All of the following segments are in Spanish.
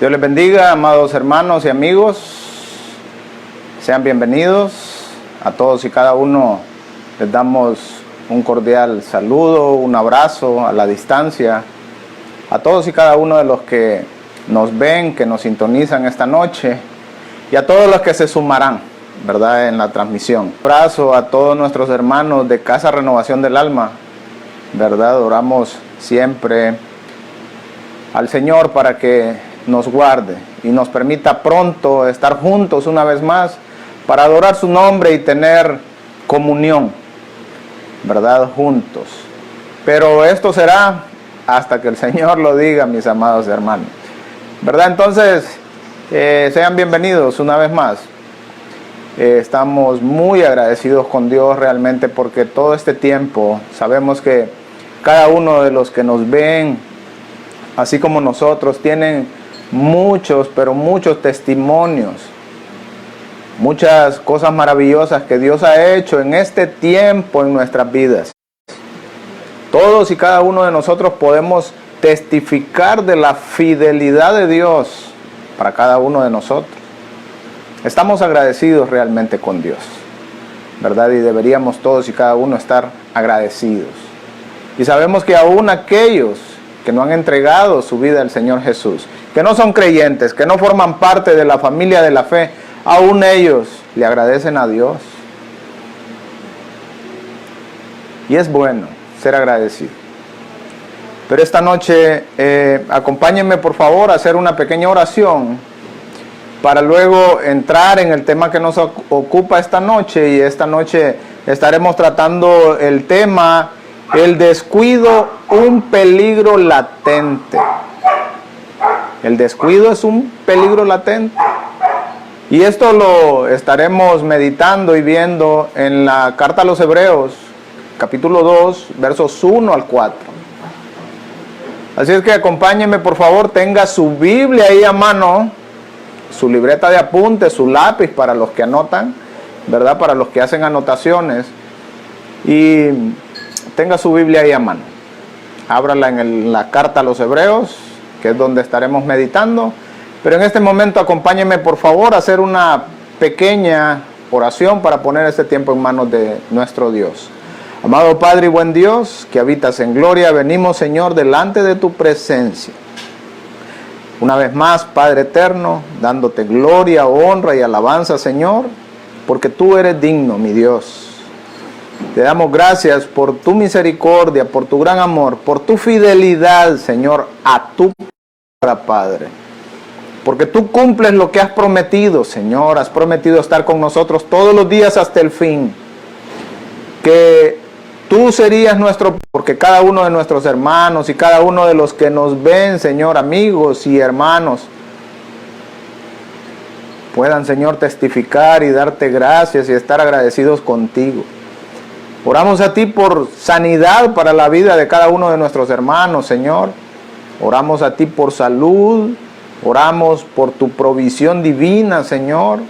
Dios les bendiga, amados hermanos y amigos. Sean bienvenidos a todos y cada uno. Les damos un cordial saludo, un abrazo a la distancia. A todos y cada uno de los que nos ven, que nos sintonizan esta noche. Y a todos los que se sumarán, ¿verdad?, en la transmisión. Un abrazo a todos nuestros hermanos de Casa Renovación del Alma, ¿verdad? Oramos siempre al Señor para que nos guarde y nos permita pronto estar juntos una vez más para adorar su nombre y tener comunión, ¿verdad?, juntos. Pero esto será hasta que el Señor lo diga, mis amados hermanos, ¿verdad? Entonces, sean bienvenidos una vez más. Estamos muy agradecidos con Dios realmente porque todo este tiempo sabemos que cada uno de los que nos ven, así como nosotros, tienen muchos, pero muchos testimonios, muchas cosas maravillosas que Dios ha hecho en este tiempo en nuestras vidas. Todos y cada uno de nosotros podemos testificar de la fidelidad de Dios para cada uno de nosotros. Estamos agradecidos realmente con Dios, ¿verdad? Y deberíamos todos y cada uno estar agradecidos. Y sabemos que aún aquellos que no han entregado su vida al Señor Jesús, que no son creyentes, que no forman parte de la familia de la fe, aún ellos le agradecen a Dios. Y es bueno ser agradecido. Pero esta noche, acompáñenme por favor a hacer una pequeña oración para luego entrar en el tema que nos ocupa esta noche. Y esta noche estaremos tratando el tema: el descuido, un peligro latente. El descuido es un peligro latente. Y esto lo estaremos meditando y viendo en la carta a los Hebreos, capítulo 2, versos 1 al 4. Así es que acompáñenme por favor, tenga su Biblia ahí a mano, su libreta de apuntes, su lápiz para los que anotan, ¿verdad?, para los que hacen anotaciones. Y tenga su Biblia ahí a mano. Ábrala en la carta a los Hebreos, que es donde estaremos meditando. Pero en este momento acompáñenme por favor a hacer una pequeña oración para poner este tiempo en manos de nuestro Dios. Amado Padre y buen Dios, que habitas en gloria, venimos, Señor, delante de tu presencia. Una vez más, Padre eterno, dándote gloria, honra y alabanza, Señor, porque tú eres digno, mi Dios. Te damos gracias por tu misericordia, por tu gran amor, por tu fidelidad, Señor, a tu palabra, Padre. Porque tú cumples lo que has prometido, Señor. Has prometido estar con nosotros todos los días hasta el fin. Que tú serías porque cada uno de nuestros hermanos y cada uno de los que nos ven, Señor, amigos y hermanos, puedan, Señor, testificar y darte gracias y estar agradecidos contigo. Oramos a ti por sanidad para la vida de cada uno de nuestros hermanos, Señor. Oramos a ti por salud. Oramos por tu provisión divina, Señor.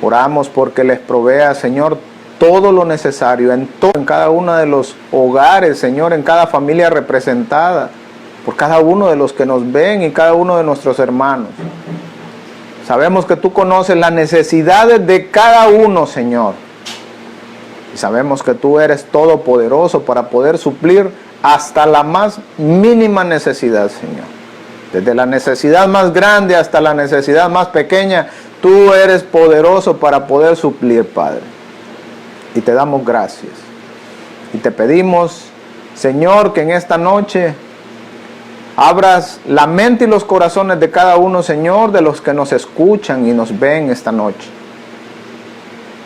Oramos porque les provea, Señor, todo lo necesario en cada uno de los hogares, Señor, en cada familia representada, por cada uno de los que nos ven y cada uno de nuestros hermanos. Sabemos que tú conoces las necesidades de cada uno, Señor. Y sabemos que tú eres todopoderoso para poder suplir hasta la más mínima necesidad, Señor. Desde la necesidad más grande hasta la necesidad más pequeña, tú eres poderoso para poder suplir, Padre. Y te damos gracias. Y te pedimos, Señor, que en esta noche abras la mente y los corazones de cada uno, Señor, de los que nos escuchan y nos ven esta noche.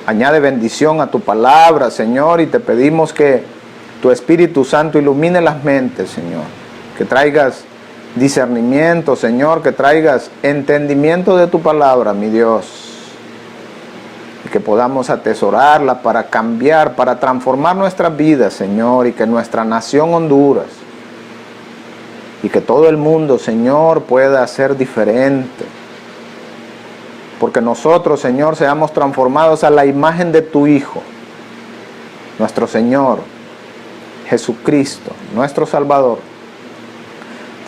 Añade bendición a tu palabra, Señor, y te pedimos que tu Espíritu Santo ilumine las mentes, Señor. Que traigas discernimiento, Señor, que traigas entendimiento de tu palabra, mi Dios. Y que podamos atesorarla para cambiar, para transformar nuestras vidas, Señor, y que nuestra nación Honduras, y que todo el mundo, Señor, pueda ser diferente. Porque nosotros, Señor, seamos transformados a la imagen de tu Hijo, nuestro Señor Jesucristo, nuestro Salvador.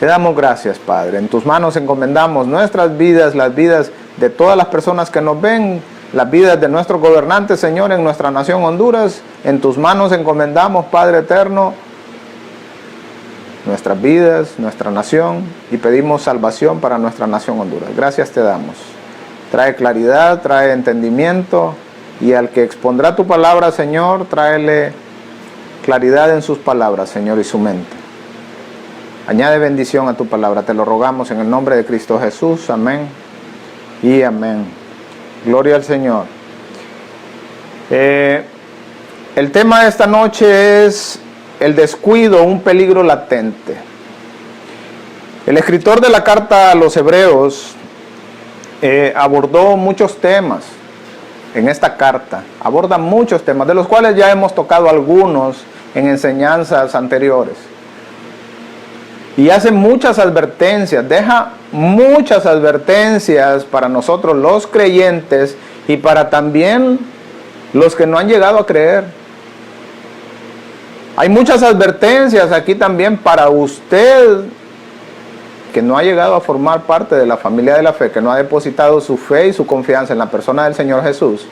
Te damos gracias, Padre. En tus manos encomendamos nuestras vidas, las vidas de todas las personas que nos ven, las vidas de nuestros gobernantes, Señor, en nuestra nación Honduras. En tus manos encomendamos, Padre eterno, nuestras vidas, nuestra nación, y pedimos salvación para nuestra nación Honduras. Gracias te damos. Trae claridad, trae entendimiento, y al que expondrá tu palabra, Señor, tráele claridad en sus palabras, Señor, y su mente. Añade bendición a tu palabra, te lo rogamos en el nombre de Cristo Jesús. Amén y amén. Gloria al Señor. El tema de esta noche es el descuido, un peligro latente. El escritor de la carta a los Hebreos abordó muchos temas en esta carta. Aborda muchos temas, de los cuales ya hemos tocado algunos en enseñanzas anteriores. Y hace muchas advertencias, deja muchas advertencias para nosotros los creyentes y para también los que no han llegado a creer. Hay muchas advertencias aquí también para usted que no ha llegado a formar parte de la familia de la fe, que no ha depositado su fe y su confianza en la persona del Señor Jesús.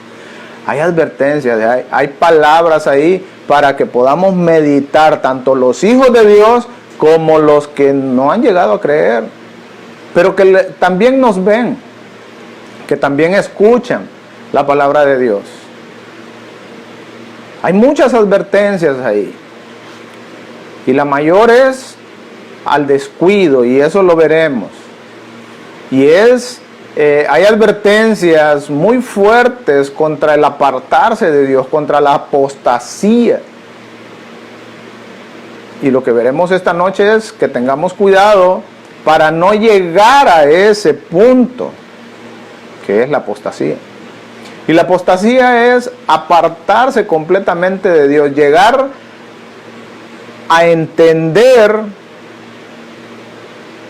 Hay advertencias, hay palabras ahí para que podamos meditar, tanto los hijos de Dios como los que no han llegado a creer, pero que también nos ven, que también escuchan la palabra de Dios. Hay muchas advertencias ahí, y la mayor es al descuido, y eso lo veremos. Y hay advertencias muy fuertes contra el apartarse de Dios, contra la apostasía. Y lo que veremos esta noche es que tengamos cuidado para no llegar a ese punto, que es la apostasía. Y la apostasía es apartarse completamente de Dios, llegar a entender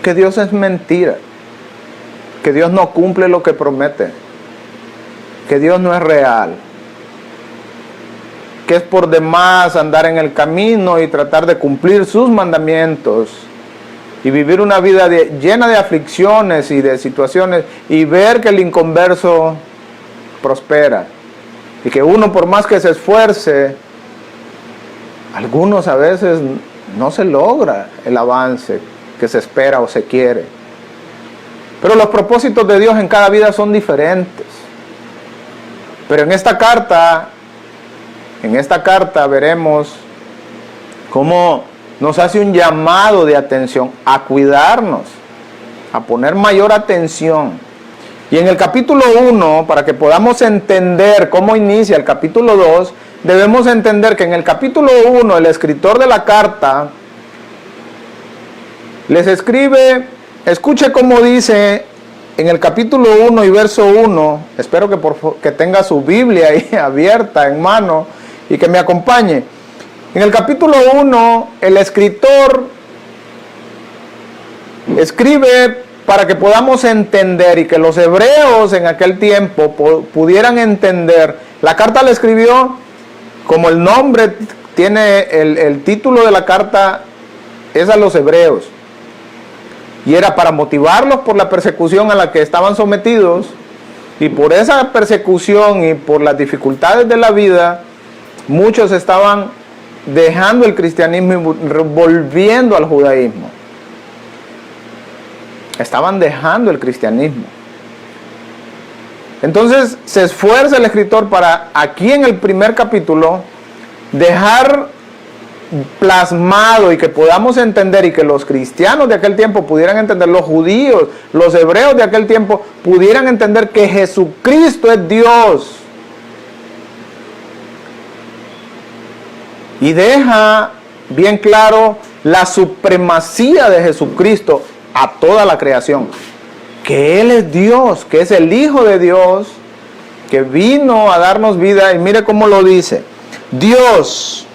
que Dios es mentira, que Dios no cumple lo que promete, que Dios no es real, que es por demás andar en el camino y tratar de cumplir sus mandamientos y vivir una vida llena de aflicciones y de situaciones, y ver que el inconverso prospera, y que uno, por más que se esfuerce, algunos a veces no se logra el avance que se espera o se quiere. Pero los propósitos de Dios en cada vida son diferentes. Pero en esta carta veremos cómo nos hace un llamado de atención a cuidarnos, a poner mayor atención. Y en el capítulo 1, para que podamos entender cómo inicia el capítulo 2, debemos entender que en el capítulo 1 el escritor de la carta les escribe, escuche cómo dice en el capítulo 1 y verso 1, espero que tenga su Biblia ahí abierta en mano y que me acompañe. En el capítulo 1 el escritor escribe para que podamos entender y que los hebreos en aquel tiempo pudieran entender. La carta la escribió, como el nombre tiene, el título de la carta es a los hebreos, y era para motivarlos por la persecución a la que estaban sometidos, y por esa persecución y por las dificultades de la vida, muchos estaban dejando el cristianismo y volviendo al judaísmo. Estaban dejando el cristianismo. Entonces se esfuerza el escritor para, aquí en el primer capítulo, dejar plasmado y que podamos entender, y que los cristianos de aquel tiempo pudieran entender, los judíos, los hebreos de aquel tiempo pudieran entender que Jesucristo es Dios. Y deja bien claro la supremacía de Jesucristo a toda la creación, que Él es Dios, que es el Hijo de Dios, que vino a darnos vida. Y mire cómo lo dice: Dios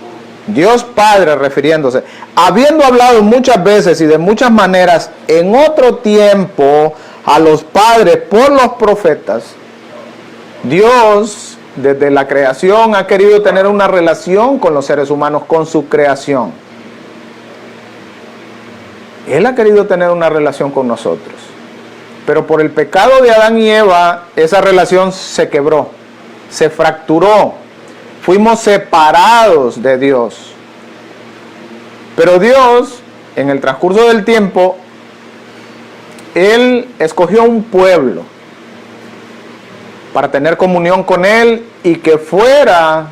Padre, refiriéndose, habiendo hablado muchas veces y de muchas maneras en otro tiempo a los padres por los profetas. Dios desde la creación ha querido tener una relación con los seres humanos, con su creación. Él ha querido tener una relación con nosotros. Pero por el pecado de Adán y Eva, esa relación se quebró, se fracturó. Fuimos separados de Dios. Pero Dios, en el transcurso del tiempo, Él escogió un pueblo para tener comunión con Él y que fuera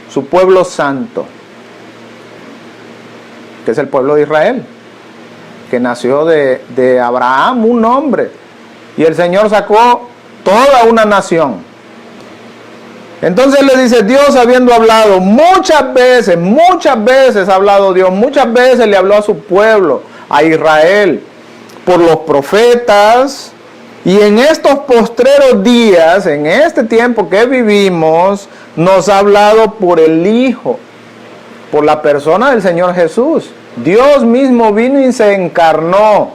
su pueblo santo, que es el pueblo de Israel, que nació de Abraham, un hombre, y el Señor sacó toda una nación. Entonces le dice, Dios habiendo hablado muchas veces ha hablado Dios, muchas veces le habló a su pueblo, a Israel, por los profetas, y en estos postreros días, en este tiempo que vivimos, nos ha hablado por el Hijo, por la persona del Señor Jesús. Dios mismo vino y se encarnó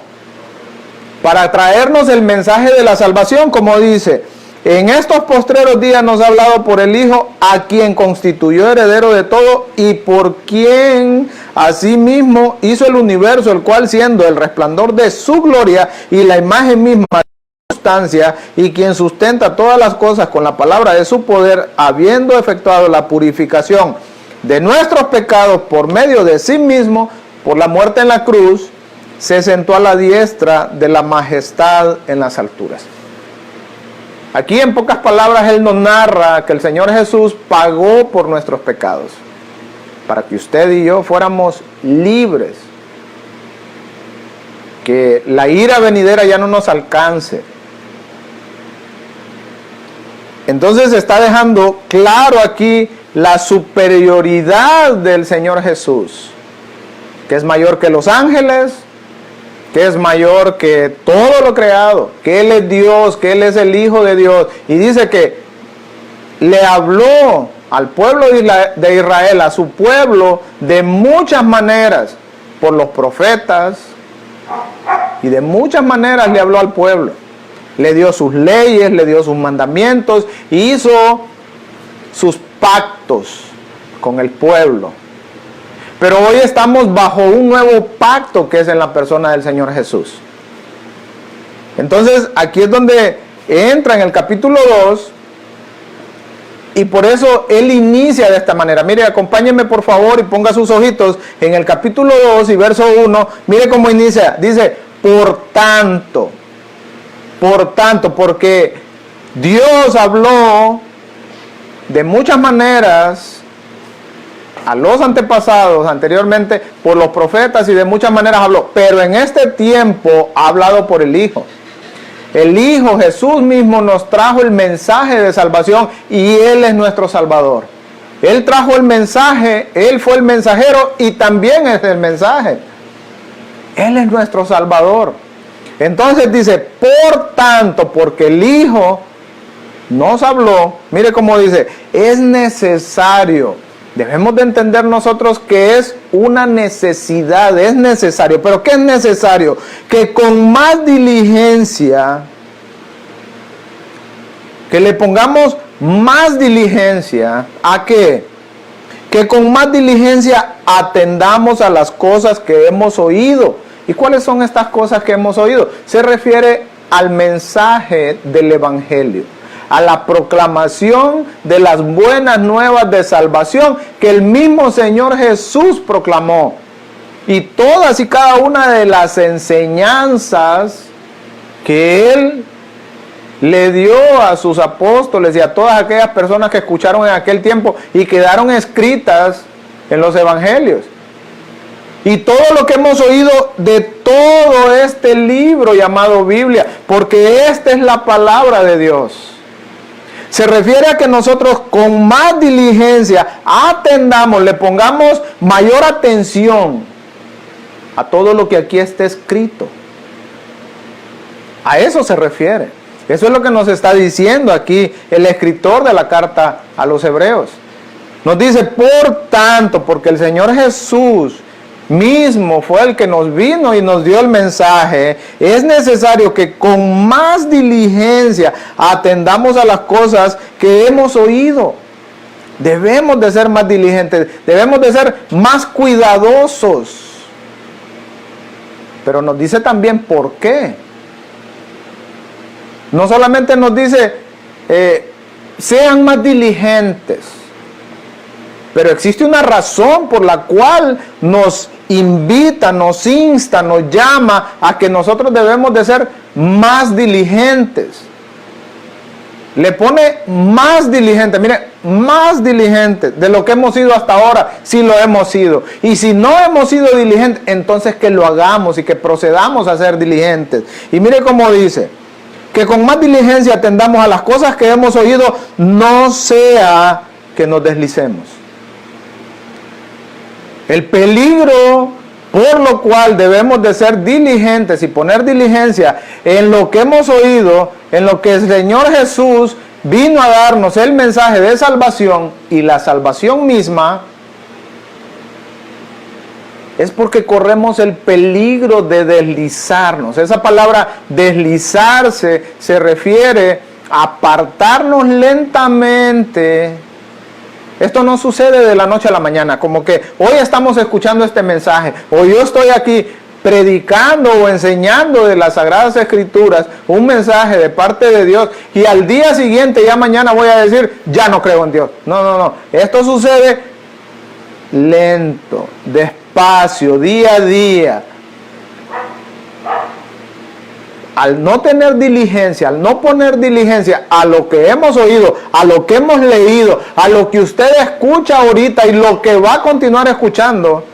para traernos el mensaje de la salvación, como dice, en estos postreros días nos ha hablado por el Hijo, a quien constituyó heredero de todo y por quien asimismo hizo el universo, el cual siendo el resplandor de su gloria y la imagen misma de su sustancia, y quien sustenta todas las cosas con la palabra de su poder, habiendo efectuado la purificación de nuestros pecados por medio de sí mismo, por la muerte en la cruz, se sentó a la diestra de la majestad en las alturas. Aquí en pocas palabras Él nos narra que el Señor Jesús pagó por nuestros pecados, para que usted y yo fuéramos libres, que la ira venidera ya no nos alcance. Entonces está dejando claro aquí la superioridad del Señor Jesús, que es mayor que los ángeles, que es mayor que todo lo creado, que Él es Dios, que Él es el Hijo de Dios. Y dice que le habló al pueblo de Israel, a su pueblo, de muchas maneras, por los profetas, y de muchas maneras le habló al pueblo. Le dio sus leyes, le dio sus mandamientos, y hizo sus pactos con el pueblo. Pero hoy estamos bajo un nuevo pacto que es en la persona del Señor Jesús. Entonces aquí es donde entra en el capítulo 2 y por eso Él inicia de esta manera. Mire, acompáñenme por favor y ponga sus ojitos en el capítulo 2 y verso 1. Mire cómo inicia. Dice, por tanto, porque Dios habló de muchas maneras a los antepasados, anteriormente por los profetas, y de muchas maneras habló, pero en este tiempo ha hablado por el Hijo. El Hijo, Jesús mismo, nos trajo el mensaje de salvación y Él es nuestro Salvador. Él trajo el mensaje, Él fue el mensajero y también es el mensaje. Él es nuestro Salvador. Entonces dice, por tanto, porque el Hijo nos habló, mire cómo dice, es necesario. Debemos de entender nosotros que es una necesidad, es necesario. ¿Pero qué es necesario? Que con más diligencia, que le pongamos más diligencia, ¿a qué? Que con más diligencia atendamos a las cosas que hemos oído. ¿Y cuáles son estas cosas que hemos oído? Se refiere al mensaje del Evangelio, a la proclamación de las buenas nuevas de salvación que el mismo Señor Jesús proclamó. Y todas y cada una de las enseñanzas que Él le dio a sus apóstoles y a todas aquellas personas que escucharon en aquel tiempo y quedaron escritas en los evangelios. Y todo lo que hemos oído de todo este libro llamado Biblia, porque esta es la palabra de Dios. Se refiere a que nosotros con más diligencia atendamos, le pongamos mayor atención a todo lo que aquí está escrito. A eso se refiere. Eso es lo que nos está diciendo aquí el escritor de la carta a los hebreos. Nos dice, por tanto, porque el Señor Jesús mismo fue el que nos vino y nos dio el mensaje, es necesario que con más diligencia atendamos a las cosas que hemos oído. Debemos de ser más diligentes, debemos de ser más cuidadosos. pero nos dice también por qué. No solamente nos dice, sean más diligentes, pero existe una razón por la cual nos invita, nos insta, nos llama a que nosotros debemos de ser más diligentes. Le pone más diligente, mire, más diligente de lo que hemos sido hasta ahora, si lo hemos sido. Y si no hemos sido diligentes, entonces que lo hagamos y que procedamos a ser diligentes. Y mire cómo dice, que con más diligencia atendamos a las cosas que hemos oído, no sea que nos deslicemos. El peligro por lo cual debemos de ser diligentes y poner diligencia en lo que hemos oído, en lo que el Señor Jesús vino a darnos el mensaje de salvación y la salvación misma, es porque corremos el peligro de deslizarnos. Esa palabra deslizarse se refiere a apartarnos lentamente. Esto no sucede de la noche a la mañana, como que hoy estamos escuchando este mensaje, o yo estoy aquí predicando o enseñando de las Sagradas Escrituras un mensaje de parte de Dios, y al día siguiente, ya mañana voy a decir, ya no creo en Dios. No. Esto sucede lento, despacio, día a día. Al no tener diligencia, al no poner diligencia a lo que hemos oído, a lo que hemos leído, a lo que usted escucha ahorita y lo que va a continuar escuchando,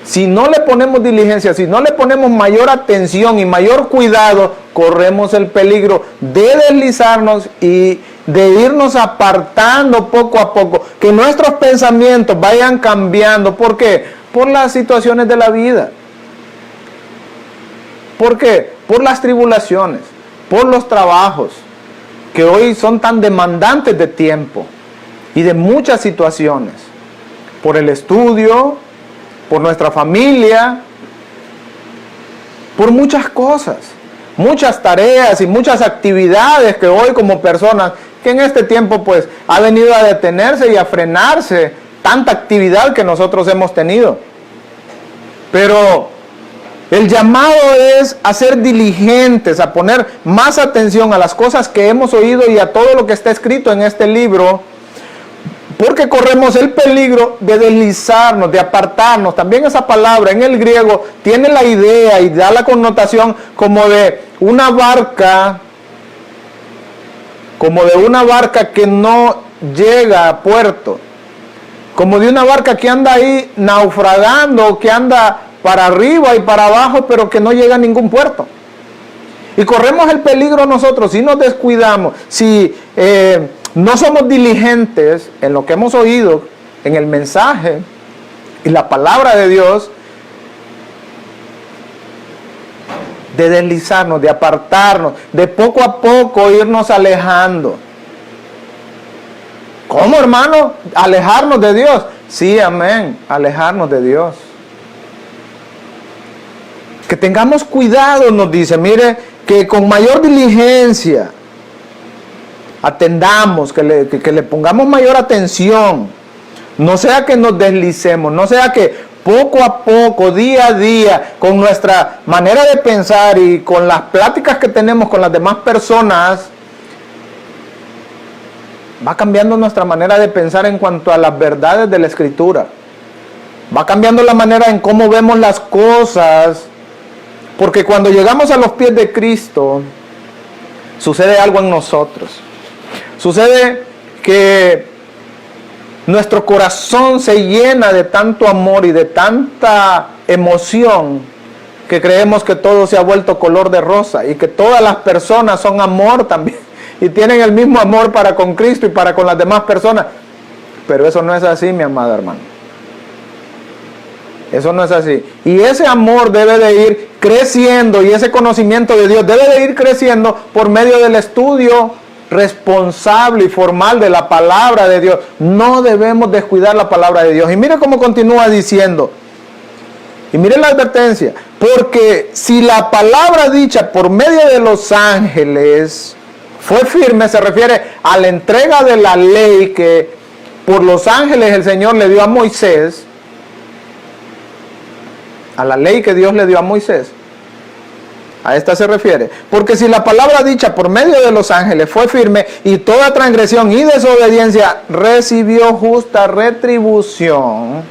si no le ponemos diligencia, si no le ponemos mayor atención y mayor cuidado, corremos el peligro de deslizarnos y de irnos apartando poco a poco, que nuestros pensamientos vayan cambiando. ¿Por qué? Por las situaciones de la vida. ¿Por qué? Por las tribulaciones, por los trabajos, que hoy son tan demandantes de tiempo y de muchas situaciones, por el estudio, por nuestra familia, por muchas cosas, muchas tareas y muchas actividades que hoy como personas, que en este tiempo pues ha venido a detenerse y a frenarse tanta actividad que nosotros hemos tenido. Pero el llamado es a ser diligentes, a poner más atención a las cosas que hemos oído y a todo lo que está escrito en este libro, porque corremos el peligro de deslizarnos, de apartarnos. También esa palabra en el griego tiene la idea y da la connotación como de una barca, que no llega a puerto, como de una barca que anda ahí naufragando, que anda para arriba y para abajo, pero que no llega a ningún puerto. Y corremos el peligro nosotros, si nos descuidamos, si no somos diligentes en lo que hemos oído, en el mensaje y la palabra de Dios, de deslizarnos, de apartarnos, de poco a poco irnos alejando. ¿Cómo, hermano? ¿Alejarnos de Dios? Sí, amén, alejarnos de Dios. Que tengamos cuidado, nos dice, mire, que con mayor diligencia atendamos, que le pongamos mayor atención, no sea que nos deslicemos, no sea que poco a poco, día a día, con nuestra manera de pensar y con las pláticas que tenemos con las demás personas, va cambiando nuestra manera de pensar en cuanto a las verdades de la Escritura. Va cambiando la manera en cómo vemos las cosas. Porque cuando llegamos a los pies de Cristo, sucede algo en nosotros. Sucede que nuestro corazón se llena de tanto amor y de tanta emoción que creemos que todo se ha vuelto color de rosa y que todas las personas son amor también y tienen el mismo amor para con Cristo y para con las demás personas. Pero eso no es así, mi amado hermano. Eso no es así. Y ese amor debe de ir creciendo y ese conocimiento de Dios debe de ir creciendo por medio del estudio responsable y formal de la palabra de Dios. No debemos descuidar la palabra de Dios. Y mire cómo continúa diciendo. Y mire la advertencia. Porque si la palabra dicha por medio de los ángeles fue firme, se refiere a la entrega de la ley que por los ángeles el Señor le dio a Moisés. a la ley que Dios le dio a Moisés. A esta se refiere. Porque si la palabra dicha por medio de los ángeles fue firme y toda transgresión y desobediencia recibió justa retribución.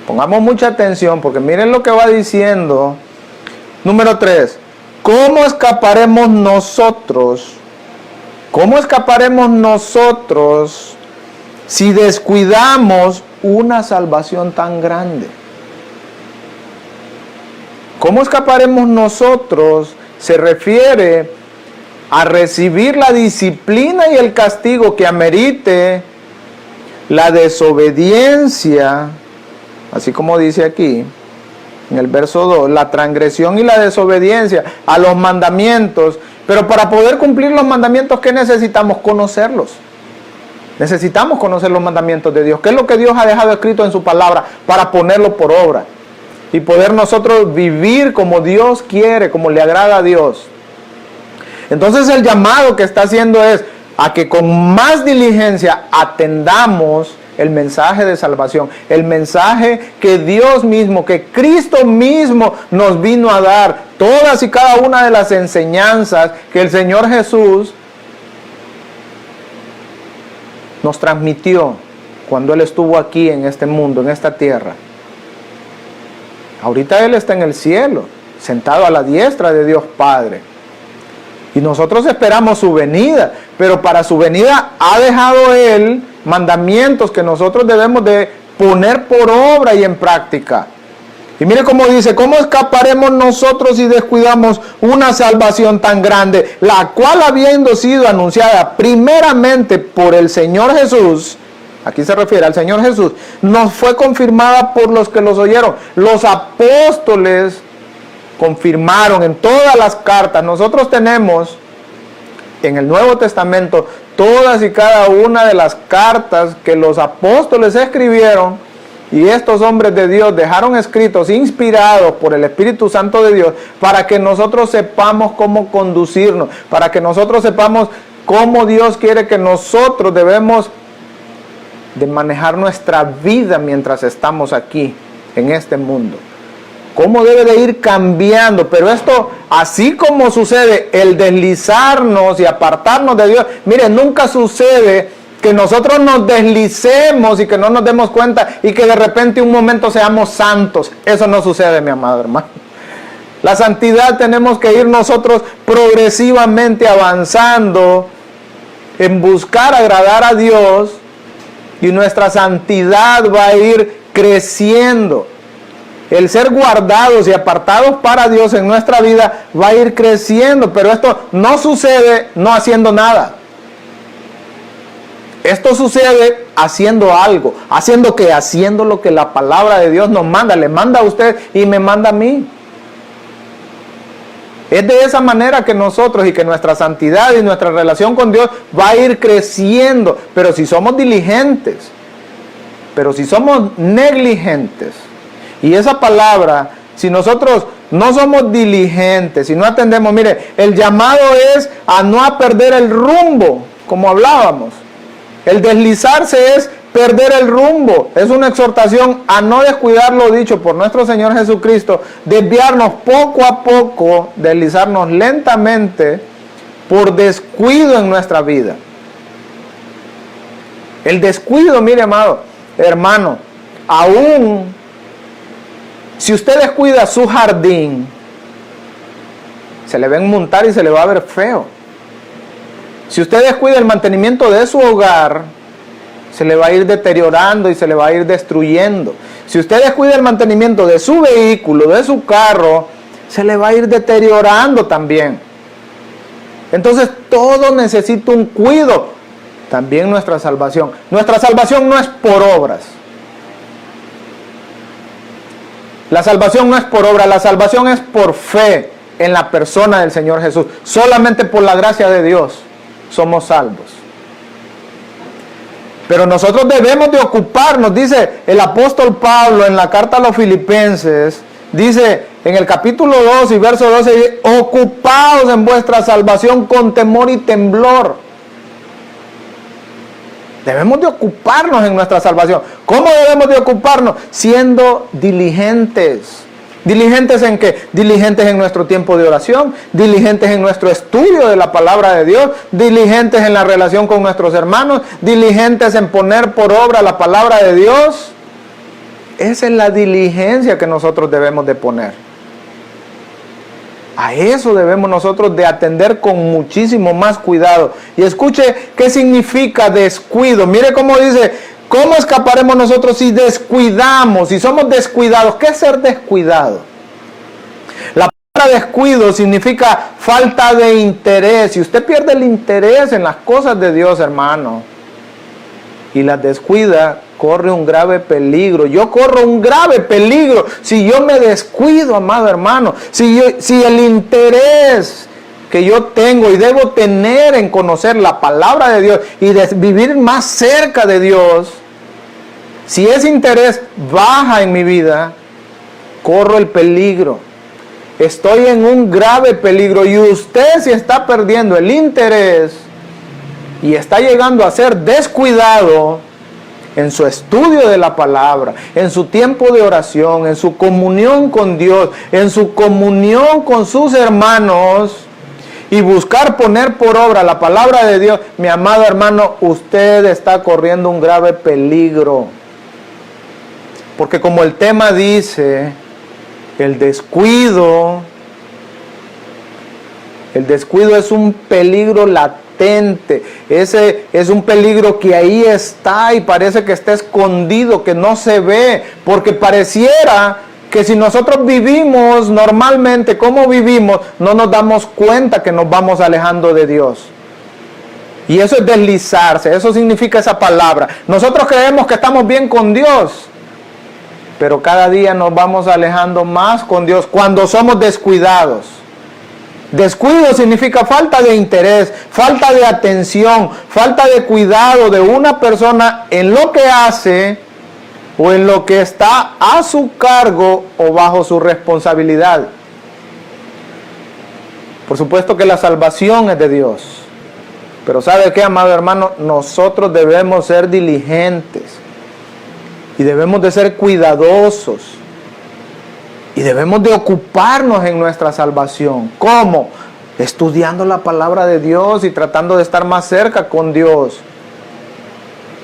Pongamos mucha atención porque miren lo que va diciendo. Número 3. ¿Cómo escaparemos nosotros? ¿Cómo escaparemos nosotros si descuidamos una salvación tan grande? ¿Cómo escaparemos nosotros? Se refiere a recibir la disciplina y el castigo que amerite la desobediencia, así como dice aquí en el verso 2, la transgresión y la desobediencia a los mandamientos. Pero para poder cumplir los mandamientos, ¿qué necesitamos? Conocerlos. Necesitamos conocer los mandamientos de Dios. ¿Qué es lo que Dios ha dejado escrito en su palabra para ponerlo por obra? Y poder nosotros vivir como Dios quiere, como le agrada a Dios. Entonces el llamado que está haciendo es a que con más diligencia atendamos el mensaje de salvación, el mensaje que Dios mismo, que Cristo mismo nos vino a dar, todas y cada una de las enseñanzas que el Señor Jesús nos transmitió cuando Él estuvo aquí en este mundo, en esta tierra. Ahorita Él está en el cielo, sentado a la diestra de Dios Padre. Y nosotros esperamos su venida, pero para su venida ha dejado Él mandamientos que nosotros debemos de poner por obra y en práctica. Y mire cómo dice, ¿cómo escaparemos nosotros si descuidamos una salvación tan grande, la cual habiendo sido anunciada primeramente por el Señor Jesús? Aquí se refiere al Señor Jesús, nos fue confirmada por los que los oyeron. Los apóstoles confirmaron en todas las cartas. Nosotros tenemos en el Nuevo Testamento todas y cada una de las cartas que los apóstoles escribieron y estos hombres de Dios dejaron escritos, inspirados por el Espíritu Santo de Dios, para que nosotros sepamos cómo conducirnos, para que nosotros sepamos cómo Dios quiere que nosotros debemos de manejar nuestra vida mientras estamos aquí en este mundo. Cómo debe de ir cambiando. Pero esto, así como sucede el deslizarnos y apartarnos de Dios, mire, nunca sucede que nosotros nos deslicemos y que no nos demos cuenta y que de repente un momento seamos santos. Eso no sucede, mi amado hermano. La santidad tenemos que ir nosotros progresivamente avanzando en buscar agradar a Dios. Y nuestra santidad va a ir creciendo. El ser guardados y apartados para Dios en nuestra vida va a ir creciendo. Pero esto no sucede no haciendo nada. Esto sucede haciendo algo. ¿Haciendo qué? Haciendo lo que la palabra de Dios nos manda. Le manda a usted y me manda a mí. Es de esa manera que nosotros y que nuestra santidad y nuestra relación con Dios va a ir creciendo. Pero si somos diligentes, pero si somos negligentes, y esa palabra, si nosotros no somos diligentes, si no atendemos, mire, el llamado es a no perder el rumbo, como hablábamos. El deslizarse es perder el rumbo. Es una exhortación a no descuidar lo dicho por nuestro Señor Jesucristo, desviarnos poco a poco, deslizarnos lentamente por descuido en nuestra vida. El descuido, mire, amado hermano, aún si usted descuida su jardín, se le va a enmontar y se le va a ver feo. Si usted descuida el mantenimiento de su hogar, se le va a ir deteriorando y se le va a ir destruyendo. Si usted descuida el mantenimiento de su vehículo, de su carro, se le va a ir deteriorando también. Entonces todo necesita un cuidado. También nuestra salvación. Nuestra salvación no es por obras. La salvación no es por obra, la salvación es por fe en la persona del Señor Jesús. Solamente por la gracia de Dios somos salvos. Pero nosotros debemos de ocuparnos, dice el apóstol Pablo en la carta a los Filipenses, dice en el capítulo 2 y verso 12, ocupaos en vuestra salvación con temor y temblor. Debemos de ocuparnos en nuestra salvación. ¿Cómo debemos de ocuparnos? Siendo diligentes. ¿Diligentes en qué? Diligentes en nuestro tiempo de oración, diligentes en nuestro estudio de la palabra de Dios, diligentes en la relación con nuestros hermanos, diligentes en poner por obra la palabra de Dios. Esa es la diligencia que nosotros debemos de poner. A eso debemos nosotros de atender con muchísimo más cuidado. Y escuche qué significa descuido. Mire cómo dice, ¿cómo escaparemos nosotros si descuidamos, si somos descuidados? ¿Qué es ser descuidado? La palabra descuido significa falta de interés. Si usted pierde el interés en las cosas de Dios, hermano, y las descuida, corre un grave peligro. Yo corro un grave peligro si yo me descuido, amado hermano. Si el interés que yo tengo y debo tener en conocer la palabra de Dios y de vivir más cerca de Dios, si ese interés baja en mi vida, corro el peligro. Estoy en un grave peligro. Y usted, si está perdiendo el interés y está llegando a ser descuidado en su estudio de la palabra, en su tiempo de oración, en su comunión con Dios, en su comunión con sus hermanos, y buscar poner por obra la palabra de Dios, mi amado hermano, usted está corriendo un grave peligro. Porque como el tema dice, el descuido es un peligro latente. Ese es un peligro que ahí está y parece que está escondido, que no se ve, porque pareciera que si nosotros vivimos normalmente como vivimos, no nos damos cuenta que nos vamos alejando de Dios. Y eso es deslizarse, eso significa esa palabra. Nosotros creemos que estamos bien con Dios, pero cada día nos vamos alejando más con Dios cuando somos descuidados. Descuido significa falta de interés, falta de atención, falta de cuidado de una persona en lo que hace o en lo que está a su cargo o bajo su responsabilidad. Por supuesto que la salvación es de Dios, pero ¿sabe qué, amado hermano? Nosotros debemos ser diligentes y debemos de ser cuidadosos. Y debemos de ocuparnos en nuestra salvación. ¿Cómo? Estudiando la palabra de Dios y tratando de estar más cerca con Dios.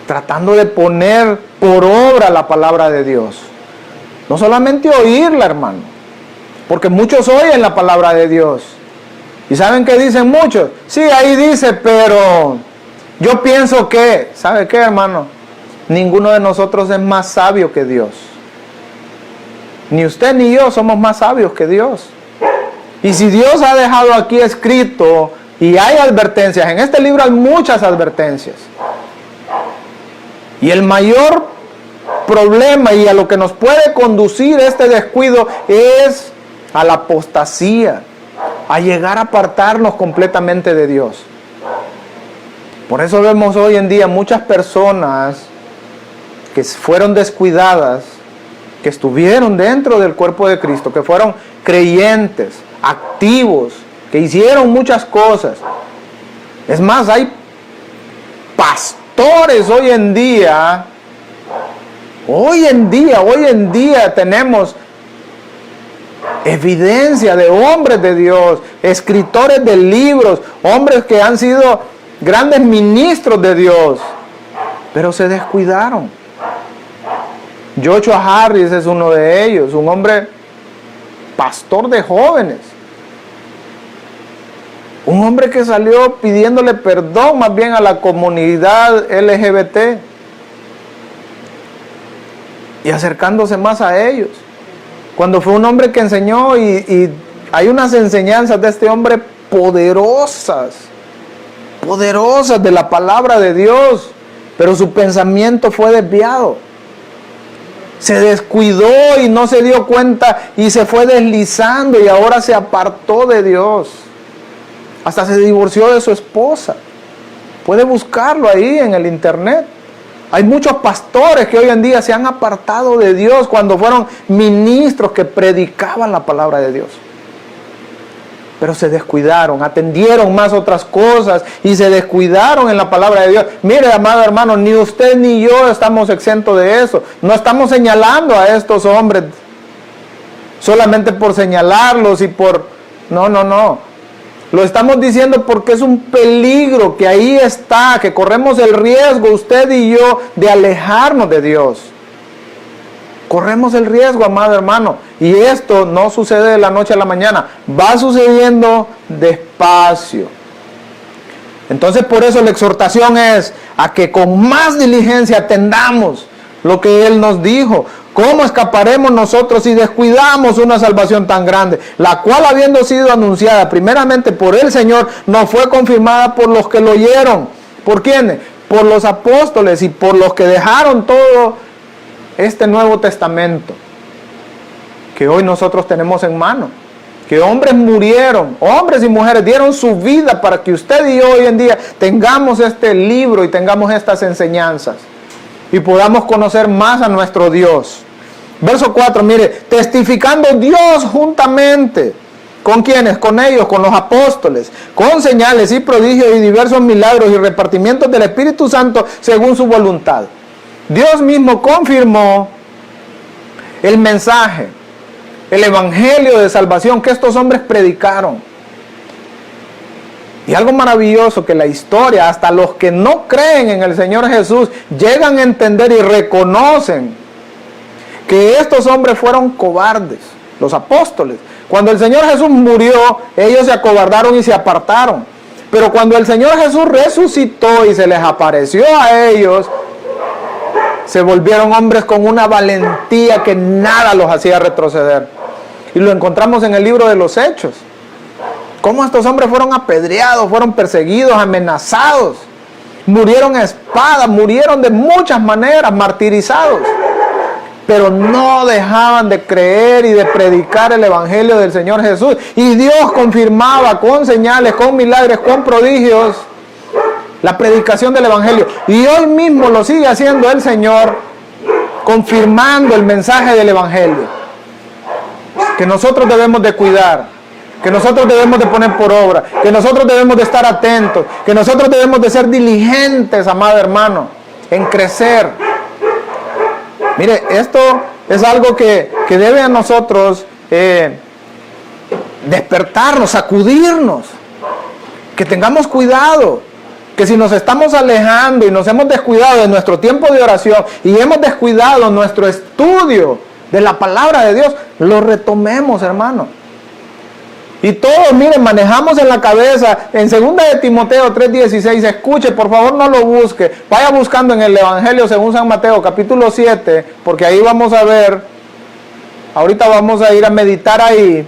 Tratando de poner por obra la palabra de Dios. No solamente oírla, hermano. Porque muchos oyen la palabra de Dios. ¿Y saben qué dicen muchos? Sí, ahí dice, pero yo pienso que, ¿sabe qué, hermano? Ninguno de nosotros es más sabio que Dios. Ni usted ni yo somos más sabios que Dios. Y si Dios ha dejado aquí escrito y hay advertencias, en este libro hay muchas advertencias. Y el mayor problema y a lo que nos puede conducir este descuido es a la apostasía, a llegar a apartarnos completamente de Dios. Por eso vemos hoy en día muchas personas que fueron descuidadas, que estuvieron dentro del cuerpo de Cristo, que fueron creyentes, activos, que hicieron muchas cosas. Es más, hay pastores hoy en día tenemos evidencia de hombres de Dios, escritores de libros, hombres que han sido grandes ministros de Dios, pero se descuidaron. Joshua Harris es uno de ellos, un hombre pastor de jóvenes. Un hombre que salió pidiéndole perdón más bien a la comunidad LGBT y acercándose más a ellos. Cuando fue un hombre que enseñó y hay unas enseñanzas de este hombre poderosas de la palabra de Dios, pero su pensamiento fue desviado. Se descuidó y no se dio cuenta y se fue deslizando y ahora se apartó de Dios. Hasta se divorció de su esposa. Puede buscarlo ahí en el internet. Hay muchos pastores que hoy en día se han apartado de Dios cuando fueron ministros que predicaban la palabra de Dios. Pero se descuidaron, atendieron más otras cosas y se descuidaron en la palabra de Dios. Mire, amado hermano, ni usted ni yo estamos exentos de eso. No estamos señalando a estos hombres solamente por señalarlos y por... No, no, no. Lo estamos diciendo porque es un peligro que ahí está, que corremos el riesgo, usted y yo, de alejarnos de Dios. Corremos el riesgo, amado hermano. Y esto no sucede de la noche a la mañana. Va sucediendo despacio. Entonces por eso la exhortación es a que con más diligencia atendamos lo que Él nos dijo. ¿Cómo escaparemos nosotros si descuidamos una salvación tan grande? La cual, habiendo sido anunciada primeramente por el Señor, no fue confirmada por los que lo oyeron. ¿Por quiénes? Por los apóstoles y por los que dejaron todo este Nuevo Testamento que hoy nosotros tenemos en mano. Que hombres murieron, hombres y mujeres dieron su vida para que usted y yo hoy en día tengamos este libro y tengamos estas enseñanzas y podamos conocer más a nuestro Dios. Verso 4, mire, testificando Dios juntamente. ¿Con quiénes? Con ellos, con los apóstoles, con señales y prodigios y diversos milagros y repartimientos del Espíritu Santo según su voluntad. Dios mismo confirmó el mensaje, el evangelio de salvación que estos hombres predicaron. Y algo maravilloso, que la historia, hasta los que no creen en el Señor Jesús, llegan a entender y reconocen que estos hombres fueron cobardes, los apóstoles. Cuando el Señor Jesús murió, ellos se acobardaron y se apartaron. Pero cuando el Señor Jesús resucitó y se les apareció a ellos, se volvieron hombres con una valentía que nada los hacía retroceder. Y lo encontramos en el libro de los Hechos. Cómo estos hombres fueron apedreados, fueron perseguidos, amenazados. Murieron a espada, murieron de muchas maneras, martirizados. Pero no dejaban de creer y de predicar el evangelio del Señor Jesús. Y Dios confirmaba con señales, con milagros, con prodigios, la predicación del evangelio. Y hoy mismo lo sigue haciendo el Señor, confirmando el mensaje del evangelio, que nosotros debemos de cuidar, que nosotros debemos de poner por obra, que nosotros debemos de estar atentos, que nosotros debemos de ser diligentes, amado hermano, en crecer. Mire, esto es algo que debe a nosotros despertarnos, sacudirnos, que tengamos cuidado, que si nos estamos alejando y nos hemos descuidado de nuestro tiempo de oración y hemos descuidado nuestro estudio de la palabra de Dios, lo retomemos, hermano. Y todos, miren, manejamos en la cabeza, en 2 de Timoteo 3:16, escuche, por favor no lo busque, vaya buscando en el Evangelio según San Mateo, capítulo 7, porque ahí vamos a ver, ahorita vamos a ir a meditar ahí,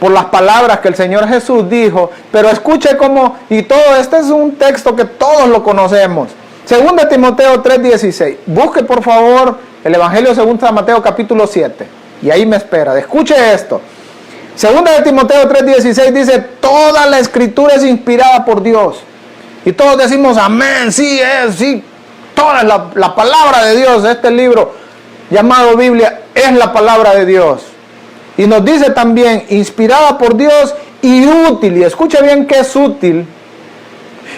por las palabras que el Señor Jesús dijo, pero escuche cómo, y todo, este es un texto que todos lo conocemos, 2 de Timoteo 3:16, busque por favor el Evangelio según San Mateo, capítulo 7, y ahí me espera, escuche esto. 2 de Timoteo 3:16 dice, toda la escritura es inspirada por Dios. Y todos decimos, amén, sí es, sí. Toda la palabra de Dios, este libro llamado Biblia, es la palabra de Dios. Y nos dice también, inspirada por Dios y útil. Y escuche bien que es útil.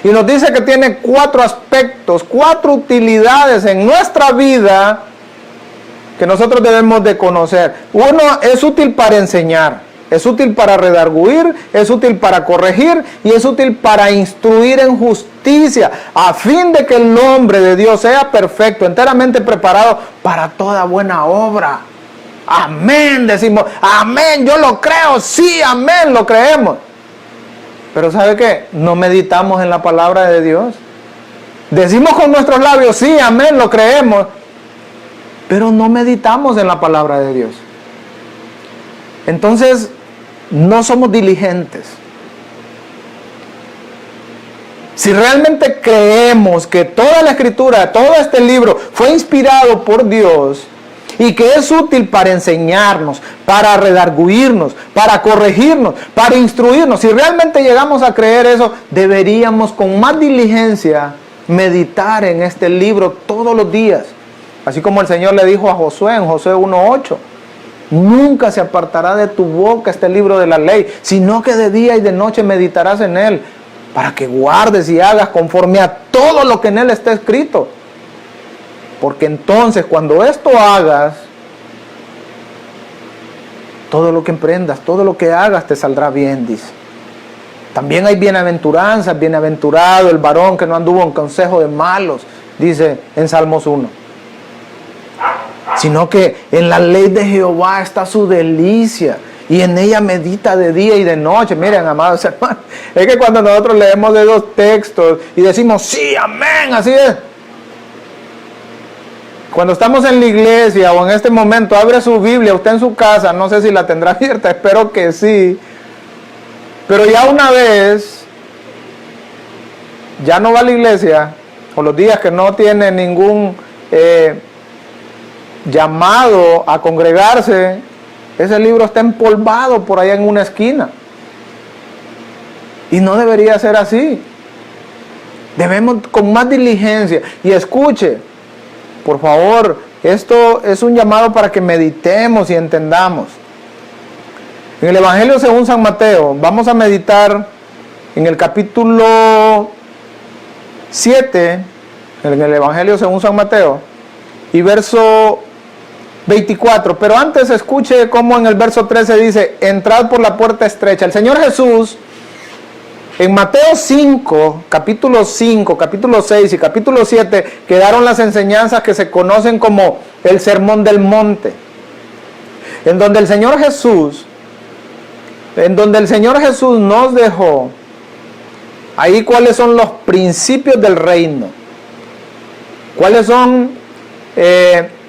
Y nos dice que tiene 4 aspectos, 4 utilidades en nuestra vida que nosotros debemos de conocer. Uno, es útil para enseñar. Es útil para redarguir, es útil para corregir y es útil para instruir en justicia, a fin de que el hombre de Dios sea perfecto, enteramente preparado para toda buena obra. Amén, decimos, amén, yo lo creo, sí, amén, lo creemos. Pero ¿sabe qué? No meditamos en la palabra de Dios. Decimos con nuestros labios, sí, amén, lo creemos, pero no meditamos en la palabra de Dios. Entonces, no somos diligentes. Si realmente creemos que toda la escritura, todo este libro fue inspirado por Dios y que es útil para enseñarnos, para redarguirnos, para corregirnos, para instruirnos, si realmente llegamos a creer eso, deberíamos con más diligencia meditar en este libro todos los días. Así como el Señor le dijo a Josué en Josué 1:8. Nunca se apartará de tu boca este libro de la ley, sino que de día y de noche meditarás en él, para que guardes y hagas conforme a todo lo que en él está escrito. Porque entonces cuando esto hagas, todo lo que emprendas, todo lo que hagas te saldrá bien, dice. También hay bienaventuranzas, bienaventurado el varón que no anduvo en consejo de malos, dice en Salmos 1. Sino que en la ley de Jehová está su delicia y en ella medita de día y de noche. Miren, amados hermanos, es que cuando nosotros leemos de dos textos y decimos sí, amén, así es. Cuando estamos en la iglesia o en este momento, abre su Biblia, usted en su casa, no sé si la tendrá abierta, espero que sí. Pero ya una vez, ya no va a la iglesia, o los días que no tiene ningún llamado a congregarse, ese libro está empolvado por allá en una esquina. Y no debería ser así. Debemos con más diligencia. Y escuche, por favor, esto es un llamado para que meditemos y entendamos. En el Evangelio según San Mateo, vamos a meditar en el capítulo 7, en el Evangelio según San Mateo, y verso 24. Pero antes escuche cómo en el verso 13 dice, entrad por la puerta estrecha. El Señor Jesús, en Mateo 5, capítulo 5, capítulo 6 y capítulo 7, quedaron las enseñanzas que se conocen como el Sermón del Monte, en donde el Señor Jesús nos dejó ahí cuáles son los principios del reino, cuáles son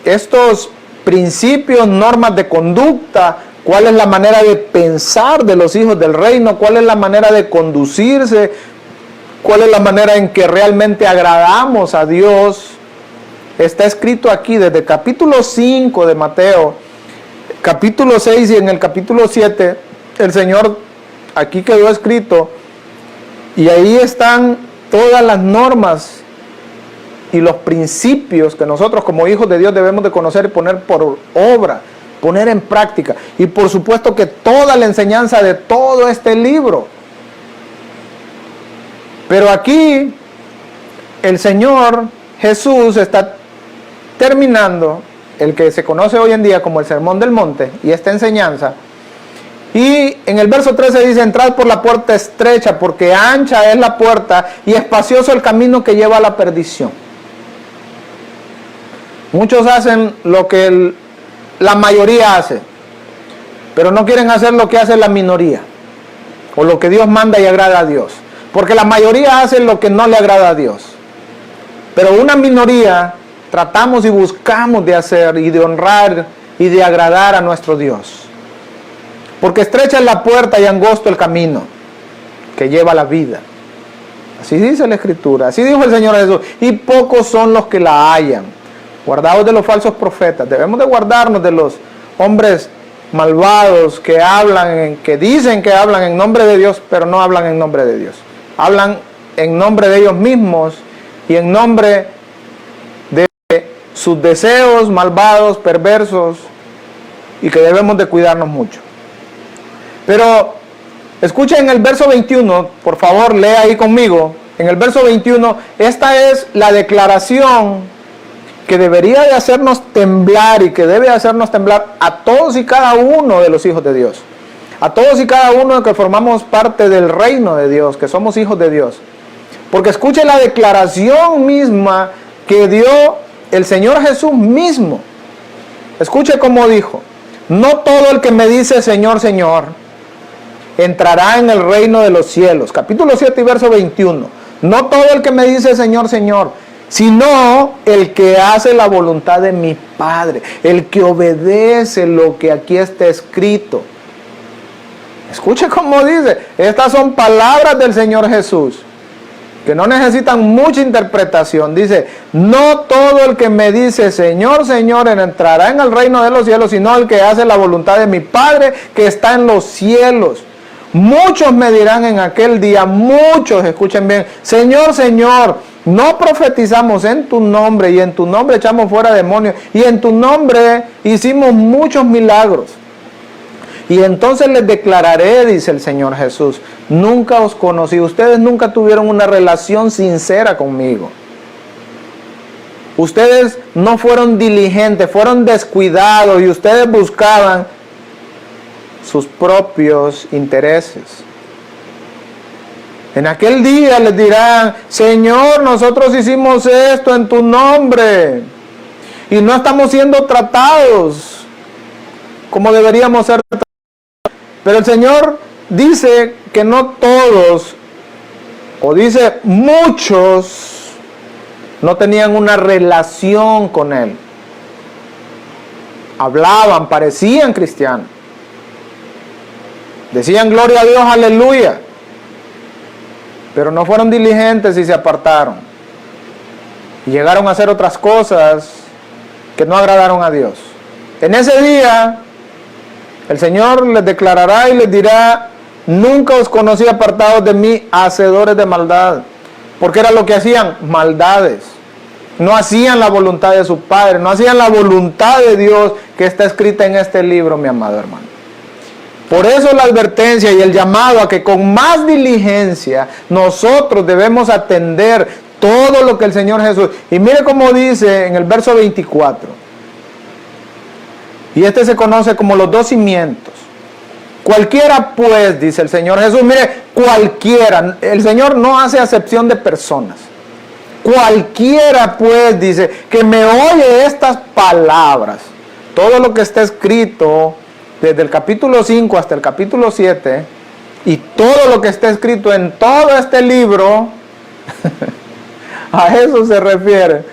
estos principios, normas de conducta, cuál es la manera de pensar de los hijos del reino, cuál es la manera de conducirse, cuál es la manera en que realmente agradamos a Dios. Está escrito aquí desde capítulo 5 de Mateo, capítulo 6 y en el capítulo 7, el Señor aquí quedó escrito y ahí están todas las normas y los principios que nosotros como hijos de Dios debemos de conocer y poner por obra, poner en práctica. Y por supuesto que toda la enseñanza de todo este libro. Pero aquí el Señor Jesús está terminando el que se conoce hoy en día como el Sermón del Monte y esta enseñanza. Y en el verso 13 dice, entrad por la puerta estrecha, porque ancha es la puerta y espacioso el camino que lleva a la perdición. Muchos hacen lo que la mayoría hace, pero no quieren hacer lo que hace la minoría, o lo que Dios manda y agrada a Dios. Porque la mayoría hace lo que no le agrada a Dios. Pero una minoría tratamos y buscamos de hacer y de honrar y de agradar a nuestro Dios. Porque estrecha es la puerta y angosto el camino que lleva a la vida. Así dice la Escritura, así dijo el Señor Jesús. Y pocos son los que la hallan. Guardaos de los falsos profetas. Debemos de guardarnos de los hombres malvados que hablan, que dicen que hablan en nombre de Dios, pero no hablan en nombre de Dios. Hablan en nombre de ellos mismos y en nombre de sus deseos malvados, perversos, y que debemos de cuidarnos mucho. Pero escuchen el verso 21, por favor, lea ahí conmigo. En el verso 21, esta es la declaración que debería de hacernos temblar y que debe hacernos temblar a todos y cada uno de los hijos de Dios. A todos y cada uno que formamos parte del reino de Dios, que somos hijos de Dios. Porque escuche la declaración misma que dio el Señor Jesús mismo. Escuche cómo dijo, no todo el que me dice Señor, Señor, entrará en el reino de los cielos. Capítulo 7 y verso 21. No todo el que me dice Señor, Señor, sino el que hace la voluntad de mi Padre, el que obedece lo que aquí está escrito. Escuche cómo dice, estas son palabras del Señor Jesús, que no necesitan mucha interpretación. Dice, no todo el que me dice Señor, Señor, entrará en el reino de los cielos, sino el que hace la voluntad de mi Padre que está en los cielos. Muchos me dirán en aquel día, muchos, escuchen bien, Señor, Señor, no profetizamos en tu nombre y en tu nombre echamos fuera demonios y en tu nombre hicimos muchos milagros. Y entonces les declararé, dice el Señor Jesús, nunca os conocí, ustedes nunca tuvieron una relación sincera conmigo. Ustedes no fueron diligentes, fueron descuidados y ustedes buscaban sus propios intereses. En aquel día les dirán: Señor, nosotros hicimos esto en tu nombre y no estamos siendo tratados como deberíamos ser tratados. Pero el Señor dice que no todos, o dice muchos, no tenían una relación con Él. Hablaban, parecían cristianos. Decían gloria a Dios, aleluya. Pero no fueron diligentes y se apartaron. Y llegaron a hacer otras cosas que no agradaron a Dios. En ese día, el Señor les declarará y les dirá: nunca os conocí apartados de mí, hacedores de maldad. Porque era lo que hacían, maldades. No hacían la voluntad de su Padre, no hacían la voluntad de Dios que está escrita en este libro, mi amado hermano. Por eso la advertencia y el llamado a que con más diligencia nosotros debemos atender todo lo que el Señor Jesús... Y mire cómo dice en el verso 24. Y este se conoce como los 2 cimientos. Cualquiera pues, dice el Señor Jesús, mire, cualquiera. El Señor no hace acepción de personas. Cualquiera pues, dice, que me oye estas palabras. Todo lo que está escrito desde el capítulo 5 hasta el capítulo 7, y todo lo que está escrito en todo este libro, a eso se refiere.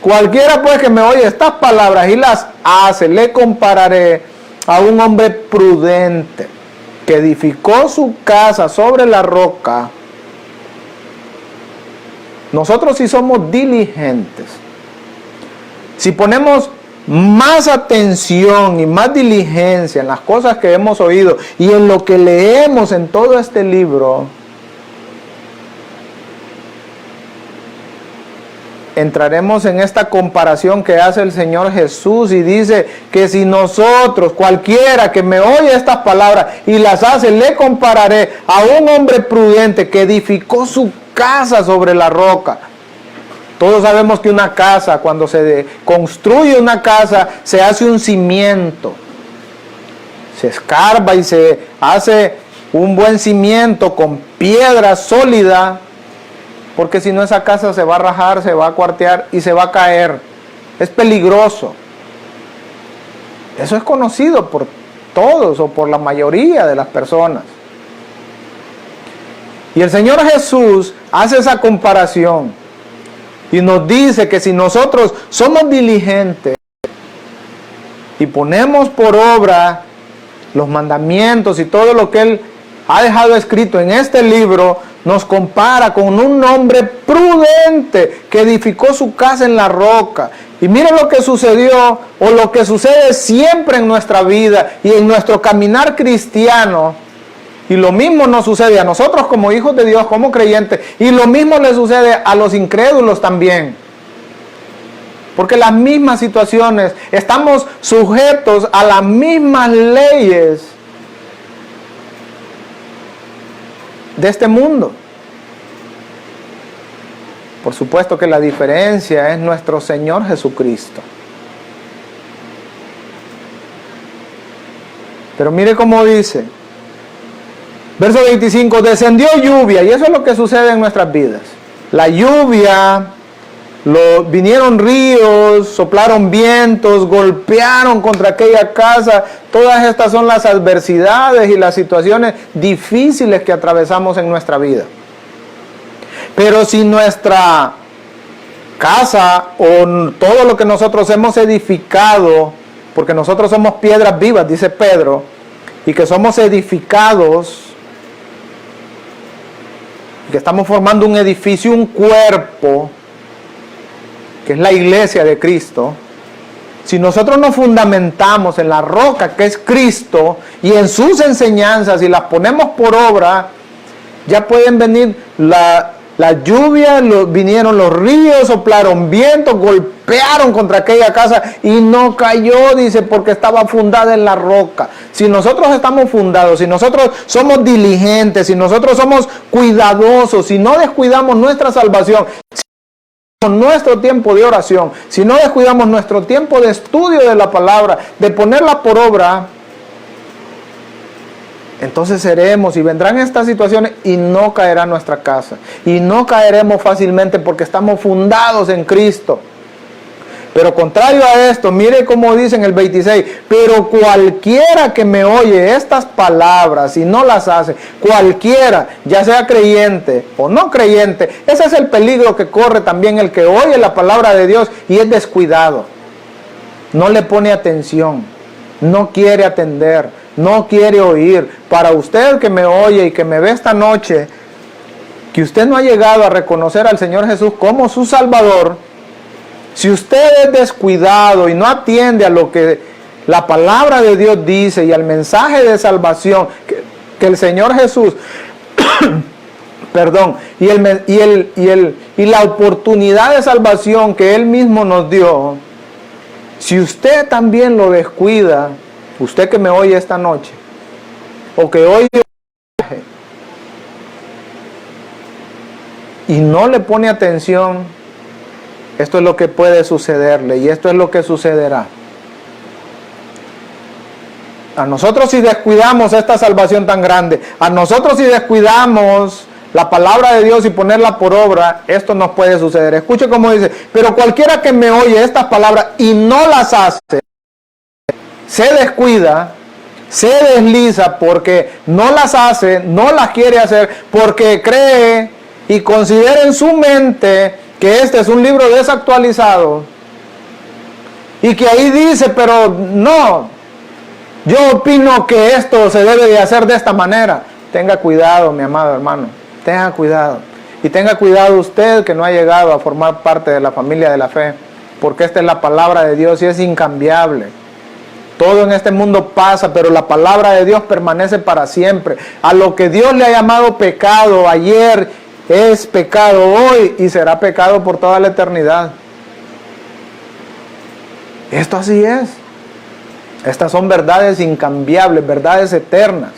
Cualquiera pues que me oye estas palabras y las hace, le compararé a un hombre prudente que edificó su casa sobre la roca. Nosotros sí somos diligentes. Si ponemos más atención y más diligencia en las cosas que hemos oído y en lo que leemos en todo este libro, entraremos en esta comparación que hace el Señor Jesús y dice que si nosotros, cualquiera que me oye estas palabras y las hace, le compararé a un hombre prudente que edificó su casa sobre la roca. Todos sabemos que una casa, cuando se construye una casa, se hace un cimiento. Se escarba y se hace un buen cimiento con piedra sólida, porque si no esa casa se va a rajar, se va a cuartear y se va a caer. Es peligroso. Eso es conocido por todos o por la mayoría de las personas. Y el Señor Jesús hace esa comparación. Y nos dice que si nosotros somos diligentes y ponemos por obra los mandamientos y todo lo que Él ha dejado escrito en este libro, nos compara con un hombre prudente que edificó su casa en la roca. Y mire lo que sucedió, o lo que sucede siempre en nuestra vida y en nuestro caminar cristiano. Y lo mismo nos sucede a nosotros como hijos de Dios, como creyentes. Y lo mismo le sucede a los incrédulos también. Porque las mismas situaciones, estamos sujetos a las mismas leyes de este mundo. Por supuesto que la diferencia es nuestro Señor Jesucristo. Pero mire cómo dice. Verso 25, descendió lluvia, y eso es lo que sucede en nuestras vidas. La lluvia, vinieron ríos, soplaron vientos, golpearon contra aquella casa. Todas estas son las adversidades y las situaciones difíciles que atravesamos en nuestra vida. Pero si nuestra casa o todo lo que nosotros hemos edificado, porque nosotros somos piedras vivas, dice Pedro, y que somos edificados, que estamos formando un edificio, un cuerpo, que es la iglesia de Cristo. Si nosotros nos fundamentamos en la roca que es Cristo y en sus enseñanzas y las ponemos por obra, ya pueden venir la lluvia, vinieron los ríos, soplaron vientos, golpearon contra aquella casa y no cayó, dice, porque estaba fundada en la roca. Si nosotros estamos fundados, si nosotros somos diligentes, si nosotros somos cuidadosos, si no descuidamos nuestra salvación, nuestro tiempo de oración, si no descuidamos nuestro tiempo de estudio de la palabra, de ponerla por obra, entonces seremos y vendrán estas situaciones y no caerá nuestra casa. Y no caeremos fácilmente porque estamos fundados en Cristo. Pero contrario a esto, mire cómo dice en el 26, pero cualquiera que me oye estas palabras y no las hace, cualquiera, ya sea creyente o no creyente, ese es el peligro que corre también el que oye la palabra de Dios y es descuidado. No le pone atención, no quiere atender, no quiere oír. Para usted que me oye y que me ve esta noche, que usted no ha llegado a reconocer al Señor Jesús como su Salvador, si usted es descuidado y no atiende a lo que la palabra de Dios dice y al mensaje de salvación que el Señor Jesús, perdón, y la oportunidad de salvación que Él mismo nos dio, si usted también lo descuida, usted que me oye esta noche, o que oye y no le pone atención, esto es lo que puede sucederle y esto es lo que sucederá. A nosotros si descuidamos esta salvación tan grande, a nosotros si descuidamos la palabra de Dios y ponerla por obra, esto nos puede suceder. Escuche cómo dice, pero cualquiera que me oye estas palabras y no las hace, se descuida, se desliza porque no las hace, no las quiere hacer, porque cree y considera en su mente que este es un libro desactualizado y que ahí dice, pero no, yo opino que esto se debe de hacer de esta manera. Tenga cuidado, mi amado hermano, tenga cuidado. Y tenga cuidado usted que no ha llegado a formar parte de la familia de la fe, porque esta es la palabra de Dios y es incambiable. Todo en este mundo pasa, pero la palabra de Dios permanece para siempre. A lo que Dios le ha llamado pecado ayer, es pecado hoy y será pecado por toda la eternidad. Esto así es. Estas son verdades incambiables, verdades eternas.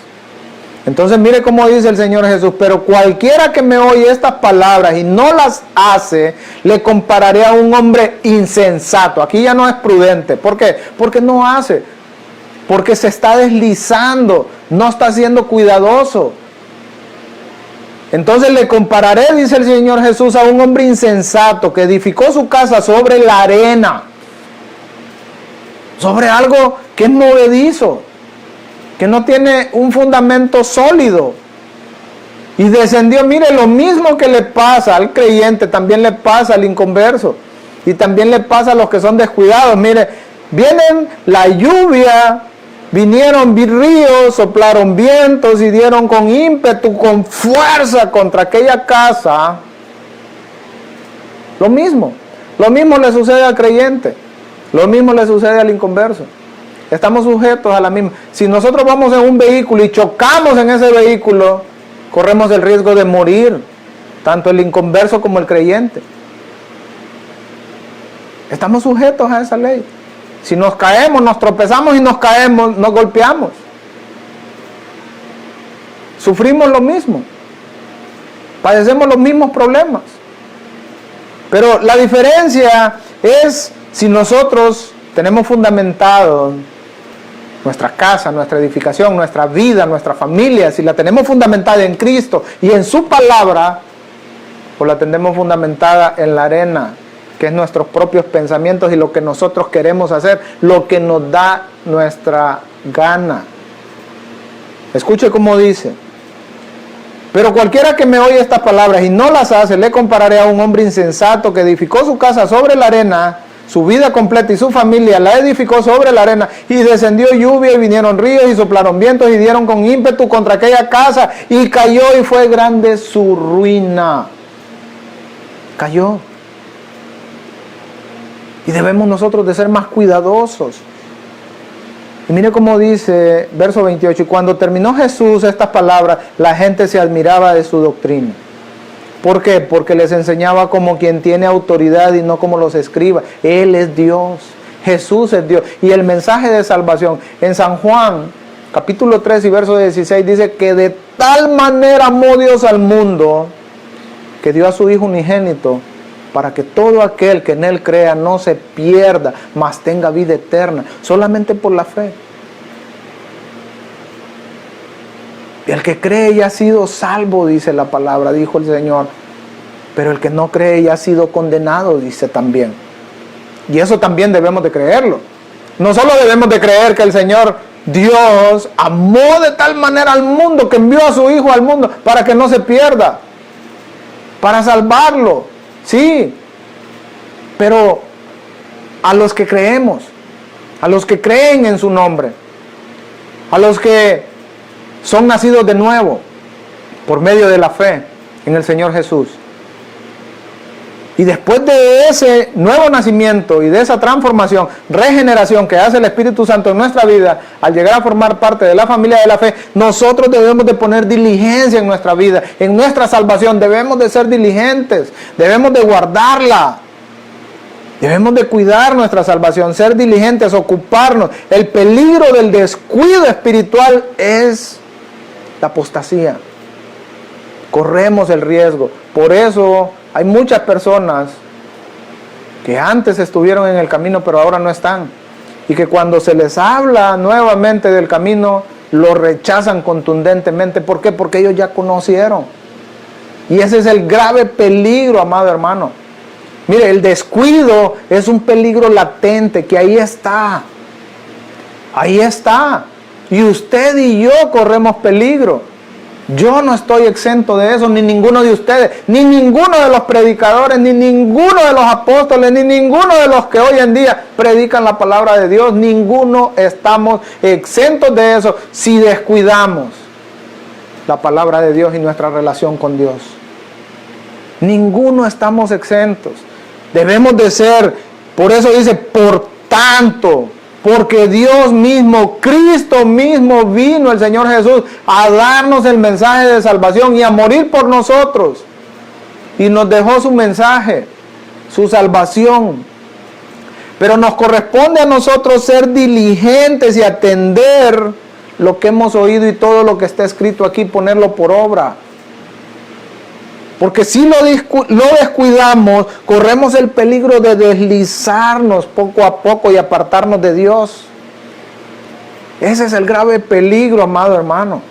Entonces mire cómo dice el Señor Jesús, pero cualquiera que me oye estas palabras y no las hace, le compararé a un hombre insensato. Aquí ya no es prudente. ¿Por qué? Porque no hace. Porque se está deslizando, no está siendo cuidadoso. Entonces le compararé, dice el Señor Jesús, a un hombre insensato que edificó su casa sobre la arena, sobre algo que es movedizo, que no tiene un fundamento sólido. Y descendió, mire, lo mismo que le pasa al creyente, también le pasa al inconverso. Y también le pasa a los que son descuidados. Mire, vienen la lluvia, vinieron ríos, soplaron vientos y dieron con ímpetu, con fuerza contra aquella casa. Lo mismo le sucede al creyente, lo mismo le sucede al inconverso. Estamos sujetos a la misma. Si nosotros vamos en un vehículo y chocamos en ese vehículo, corremos el riesgo de morir, tanto el inconverso como el creyente. Estamos sujetos a esa ley. Si nos caemos, nos tropezamos y nos caemos, nos golpeamos. Sufrimos lo mismo. Padecemos los mismos problemas. Pero la diferencia es si nosotros tenemos fundamentado nuestra casa, nuestra edificación, nuestra vida, nuestra familia, si la tenemos fundamentada en Cristo y en su palabra, o la tenemos fundamentada en la arena, que es nuestros propios pensamientos y lo que nosotros queremos hacer, lo que nos da nuestra gana. Escuche cómo dice, pero cualquiera que me oye estas palabras y no las hace, le compararé a un hombre insensato que edificó su casa sobre la arena, su vida completa y su familia la edificó sobre la arena, y descendió lluvia y vinieron ríos y soplaron vientos y dieron con ímpetu contra aquella casa y cayó y fue grande su ruina. Cayó. Y debemos nosotros de ser más cuidadosos. Y mire cómo dice, verso 28, y cuando terminó Jesús estas palabras, la gente se admiraba de su doctrina. ¿Por qué? Porque les enseñaba como quien tiene autoridad y no como los escribas. Él es Dios, Jesús es Dios. Y el mensaje de salvación, en San Juan, capítulo 3 y verso 16, dice que de tal manera amó Dios al mundo, que dio a su Hijo unigénito, para que todo aquel que en Él crea no se pierda, mas tenga vida eterna, solamente por la fe. El que cree ya ha sido salvo, dice la palabra, dijo el Señor. Pero el que no cree ya ha sido condenado, dice también. Y eso también debemos de creerlo. No solo debemos de creer que el Señor Dios amó de tal manera al mundo que envió a su Hijo al mundo para que no se pierda, para salvarlo, sí. Pero a los que creemos, a los que creen en su nombre, a los que son nacidos de nuevo por medio de la fe en el Señor Jesús. Y después de ese nuevo nacimiento y de esa transformación, regeneración que hace el Espíritu Santo en nuestra vida, al llegar a formar parte de la familia de la fe, nosotros debemos de poner diligencia en nuestra vida, en nuestra salvación. Debemos de ser diligentes, debemos de guardarla. Debemos de cuidar nuestra salvación, ser diligentes, ocuparnos. El peligro del descuido espiritual es la apostasía. Corremos el riesgo. Por eso hay muchas personas que antes estuvieron en el camino pero ahora no están. Y que cuando se les habla nuevamente del camino, lo rechazan contundentemente. ¿Por qué? Porque ellos ya conocieron. Y ese es el grave peligro, amado hermano. Mire, el descuido es un peligro latente que ahí está. Ahí está. Y usted y yo corremos peligro. Yo no estoy exento de eso, ni ninguno de ustedes, ni ninguno de los predicadores, ni ninguno de los apóstoles, ni ninguno de los que hoy en día predican la palabra de Dios. Ninguno estamos exentos de eso si descuidamos la palabra de Dios y nuestra relación con Dios. Ninguno estamos exentos. Debemos de ser, por eso dice, por tanto, porque Dios mismo, Cristo mismo vino, el Señor Jesús, a darnos el mensaje de salvación y a morir por nosotros. Y nos dejó su mensaje, su salvación. Pero nos corresponde a nosotros ser diligentes y atender lo que hemos oído y todo lo que está escrito aquí, ponerlo por obra. Porque si lo descuidamos, corremos el peligro de deslizarnos poco a poco y apartarnos de Dios. Ese es el grave peligro, amado hermano.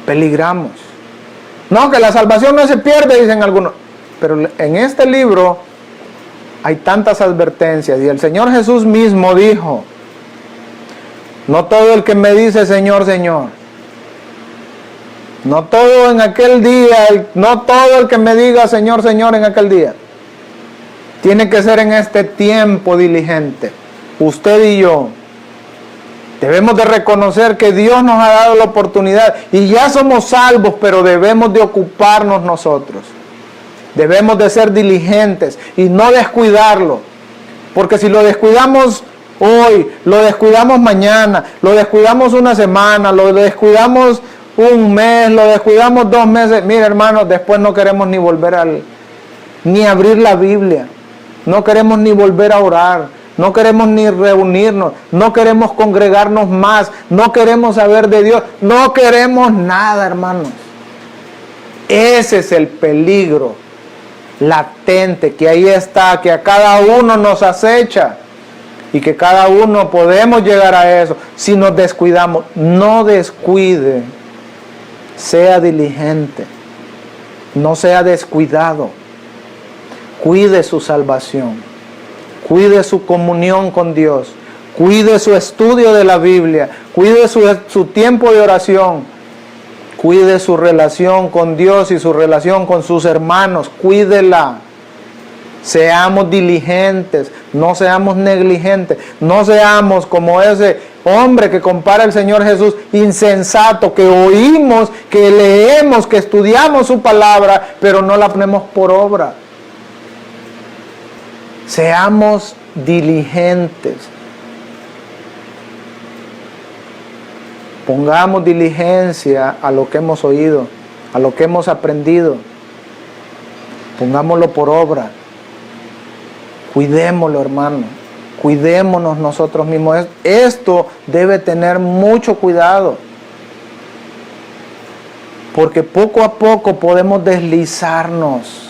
Peligramos. No, que la salvación no se pierde, dicen algunos. Pero en este libro hay tantas advertencias. Y el Señor Jesús mismo dijo, no todo el que me dice Señor, Señor. No todo en aquel día, no todo el que me diga Señor, Señor en aquel día. Tiene que ser en este tiempo diligente. Usted y yo debemos de reconocer que Dios nos ha dado la oportunidad y ya somos salvos, pero debemos de ocuparnos nosotros. Debemos de ser diligentes y no descuidarlo. Porque si lo descuidamos hoy, lo descuidamos mañana, lo descuidamos una semana, lo descuidamos un mes, lo descuidamos 2 meses. Mire, hermanos, después no queremos ni volver ni abrir la Biblia. No queremos ni volver a orar. No queremos ni reunirnos. No queremos congregarnos más. No queremos saber de Dios. No queremos nada, hermanos. Ese es el peligro latente que ahí está, que a cada uno nos acecha. Y que cada uno podemos llegar a eso si nos descuidamos. No descuide. Sea diligente, no sea descuidado. Cuide su salvación, cuide su comunión con Dios, cuide su estudio de la Biblia, cuide su tiempo de oración, cuide su relación con Dios y su relación con sus hermanos, cuídela. Seamos diligentes, no seamos negligentes, no seamos como ese hombre que compara el Señor Jesús, insensato, que oímos, que leemos, que estudiamos su palabra, pero no la ponemos por obra. Seamos diligentes. Pongamos diligencia a lo que hemos oído, a lo que hemos aprendido. Pongámoslo por obra. Cuidémoslo, hermano. Cuidémonos nosotros mismos. Esto debe tener mucho cuidado. Porque poco a poco podemos deslizarnos.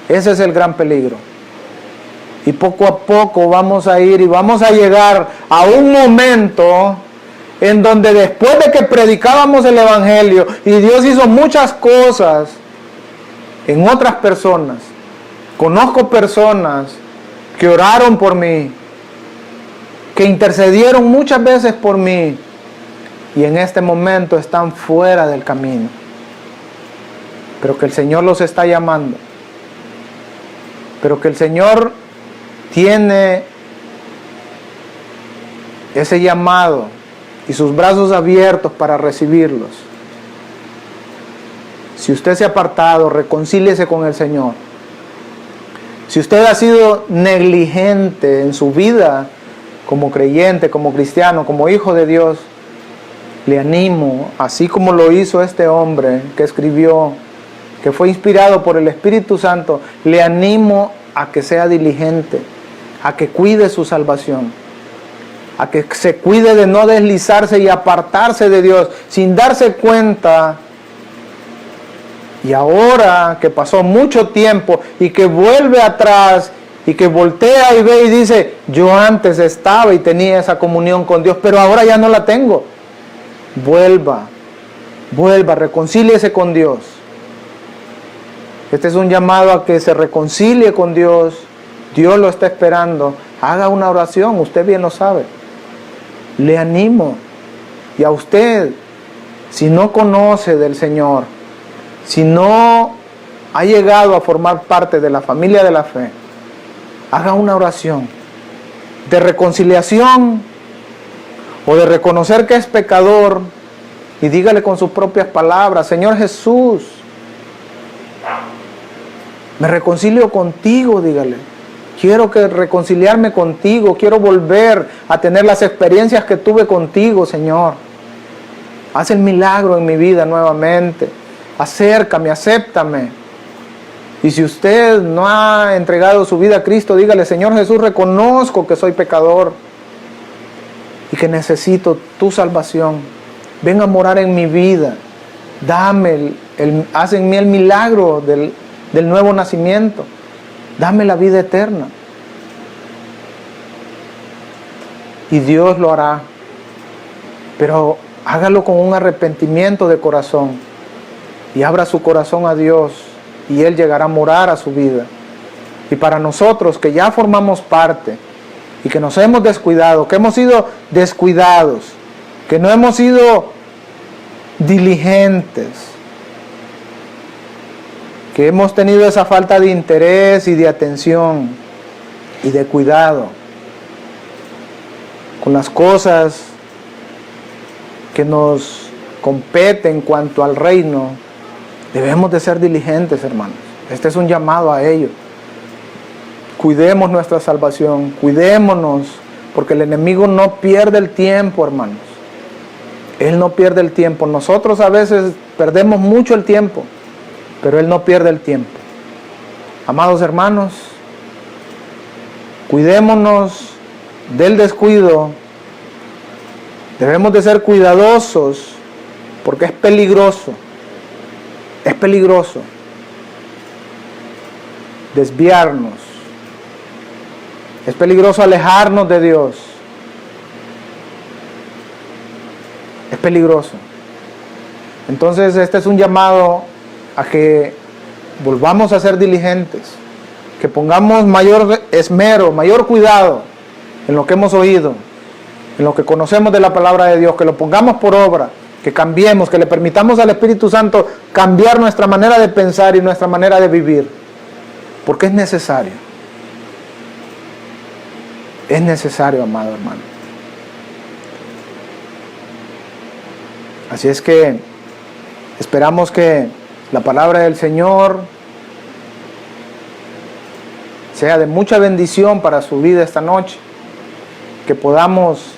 Ese es el gran peligro. Y poco a poco vamos a ir y vamos a llegar a un momento en donde después de que predicábamos el Evangelio y Dios hizo muchas cosas en otras personas, conozco personas que oraron por mí, que intercedieron muchas veces por mí y en este momento están fuera del camino, pero que el Señor los está llamando, pero que el Señor tiene ese llamado y sus brazos abiertos para recibirlos. Si usted se ha apartado, reconcíliese con el Señor. Si usted ha sido negligente en su vida como creyente, como cristiano, como hijo de Dios, le animo, así como lo hizo este hombre que escribió, que fue inspirado por el Espíritu Santo, le animo a que sea diligente, a que cuide su salvación, a que se cuide de no deslizarse y apartarse de Dios sin darse cuenta. Y ahora que pasó mucho tiempo y que vuelve atrás y que voltea y ve y dice, yo antes estaba y tenía esa comunión con Dios, pero ahora ya no la tengo. Vuelva, reconcíliese con Dios. Este es un llamado a que se reconcilie con Dios. Dios lo está esperando. Haga una oración, usted bien lo sabe. Le animo. Y a usted, si no conoce del Señor, si no ha llegado a formar parte de la familia de la fe, haga una oración de reconciliación o de reconocer que es pecador y dígale con sus propias palabras, Señor Jesús, me reconcilio contigo, dígale. Quiero reconciliarme contigo, quiero volver a tener las experiencias que tuve contigo, Señor. Haz el milagro en mi vida nuevamente. Acércame, acéptame. Y si usted no ha entregado su vida a Cristo, dígale, Señor Jesús, reconozco que soy pecador y que necesito tu salvación. Ven a morar en mi vida. Haz en mí el milagro del nuevo nacimiento. Dame la vida eterna. Y Dios lo hará. Pero hágalo con un arrepentimiento de corazón. Y abra su corazón a Dios. Y Él llegará a morar a su vida. Y para nosotros que ya formamos parte. Y que nos hemos descuidado. Que hemos sido descuidados. Que no hemos sido diligentes. Que hemos tenido esa falta de interés y de atención y de cuidado con las cosas que nos competen en cuanto al reino. Debemos de ser diligentes, hermanos. Este es un llamado a ello. Cuidemos nuestra salvación, cuidémonos, porque el enemigo no pierde el tiempo, hermanos. Él no pierde el tiempo. Nosotros a veces perdemos mucho el tiempo, pero Él no pierde el tiempo. Amados hermanos, cuidémonos del descuido. Debemos de ser cuidadosos porque es peligroso. Es peligroso desviarnos. Es peligroso alejarnos de Dios. Es peligroso. Entonces este es un llamado a que volvamos a ser diligentes, que pongamos mayor esmero, mayor cuidado en lo que hemos oído, en lo que conocemos de la palabra de Dios, que lo pongamos por obra, que cambiemos, que le permitamos al Espíritu Santo cambiar nuestra manera de pensar y nuestra manera de vivir, porque es necesario. Es necesario, amado hermano. Así es que esperamos que la palabra del Señor sea de mucha bendición para su vida esta noche. Que podamos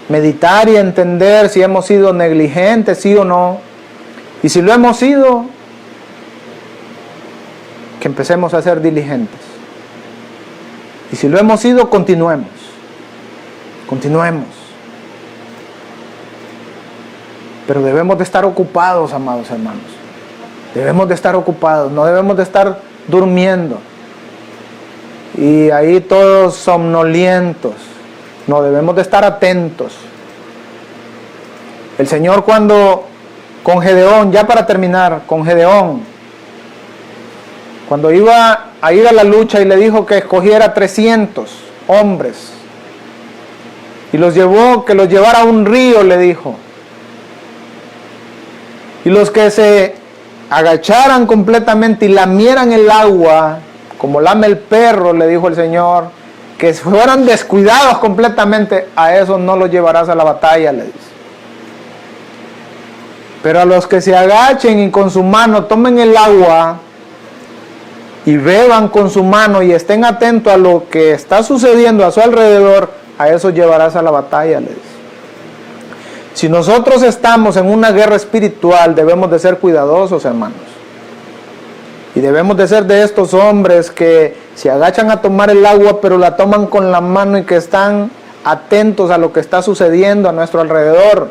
meditar y entender si hemos sido negligentes, sí o no. Y si lo hemos sido, que empecemos a ser diligentes. Y si lo hemos sido, continuemos. Continuemos. Pero debemos de estar ocupados, amados hermanos. Debemos de estar ocupados, no debemos de estar durmiendo. Y ahí todos somnolientos. No, debemos de estar atentos. El Señor cuando con Gedeón, ya para terminar, con Gedeón, cuando iba a ir a la lucha y le dijo que escogiera 300 hombres y los llevó, que los llevara a un río, le dijo, y los que se agacharan completamente y lamieran el agua, como lame el perro, le dijo el Señor, que fueran descuidados completamente, a esos no los llevarás a la batalla, le dice. Pero a los que se agachen y con su mano tomen el agua y beban con su mano y estén atentos a lo que está sucediendo a su alrededor, a esos llevarás a la batalla, le dice. Si nosotros estamos en una guerra espiritual, debemos de ser cuidadosos, hermanos. Y debemos de ser de estos hombres que se agachan a tomar el agua, pero la toman con la mano y que están atentos a lo que está sucediendo a nuestro alrededor.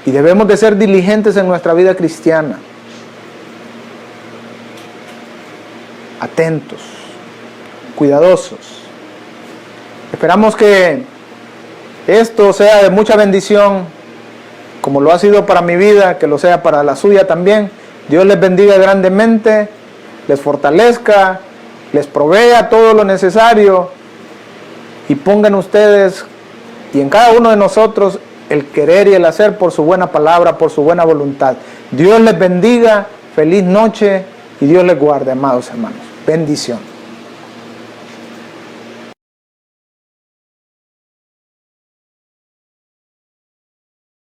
Y debemos de ser diligentes en nuestra vida cristiana. Atentos, cuidadosos. Esperamos que esto sea de mucha bendición, como lo ha sido para mi vida, que lo sea para la suya también. Dios les bendiga grandemente, les fortalezca, les provea todo lo necesario y pongan ustedes y en cada uno de nosotros el querer y el hacer por su buena palabra, por su buena voluntad. Dios les bendiga, feliz noche y Dios les guarde, amados hermanos. Bendición.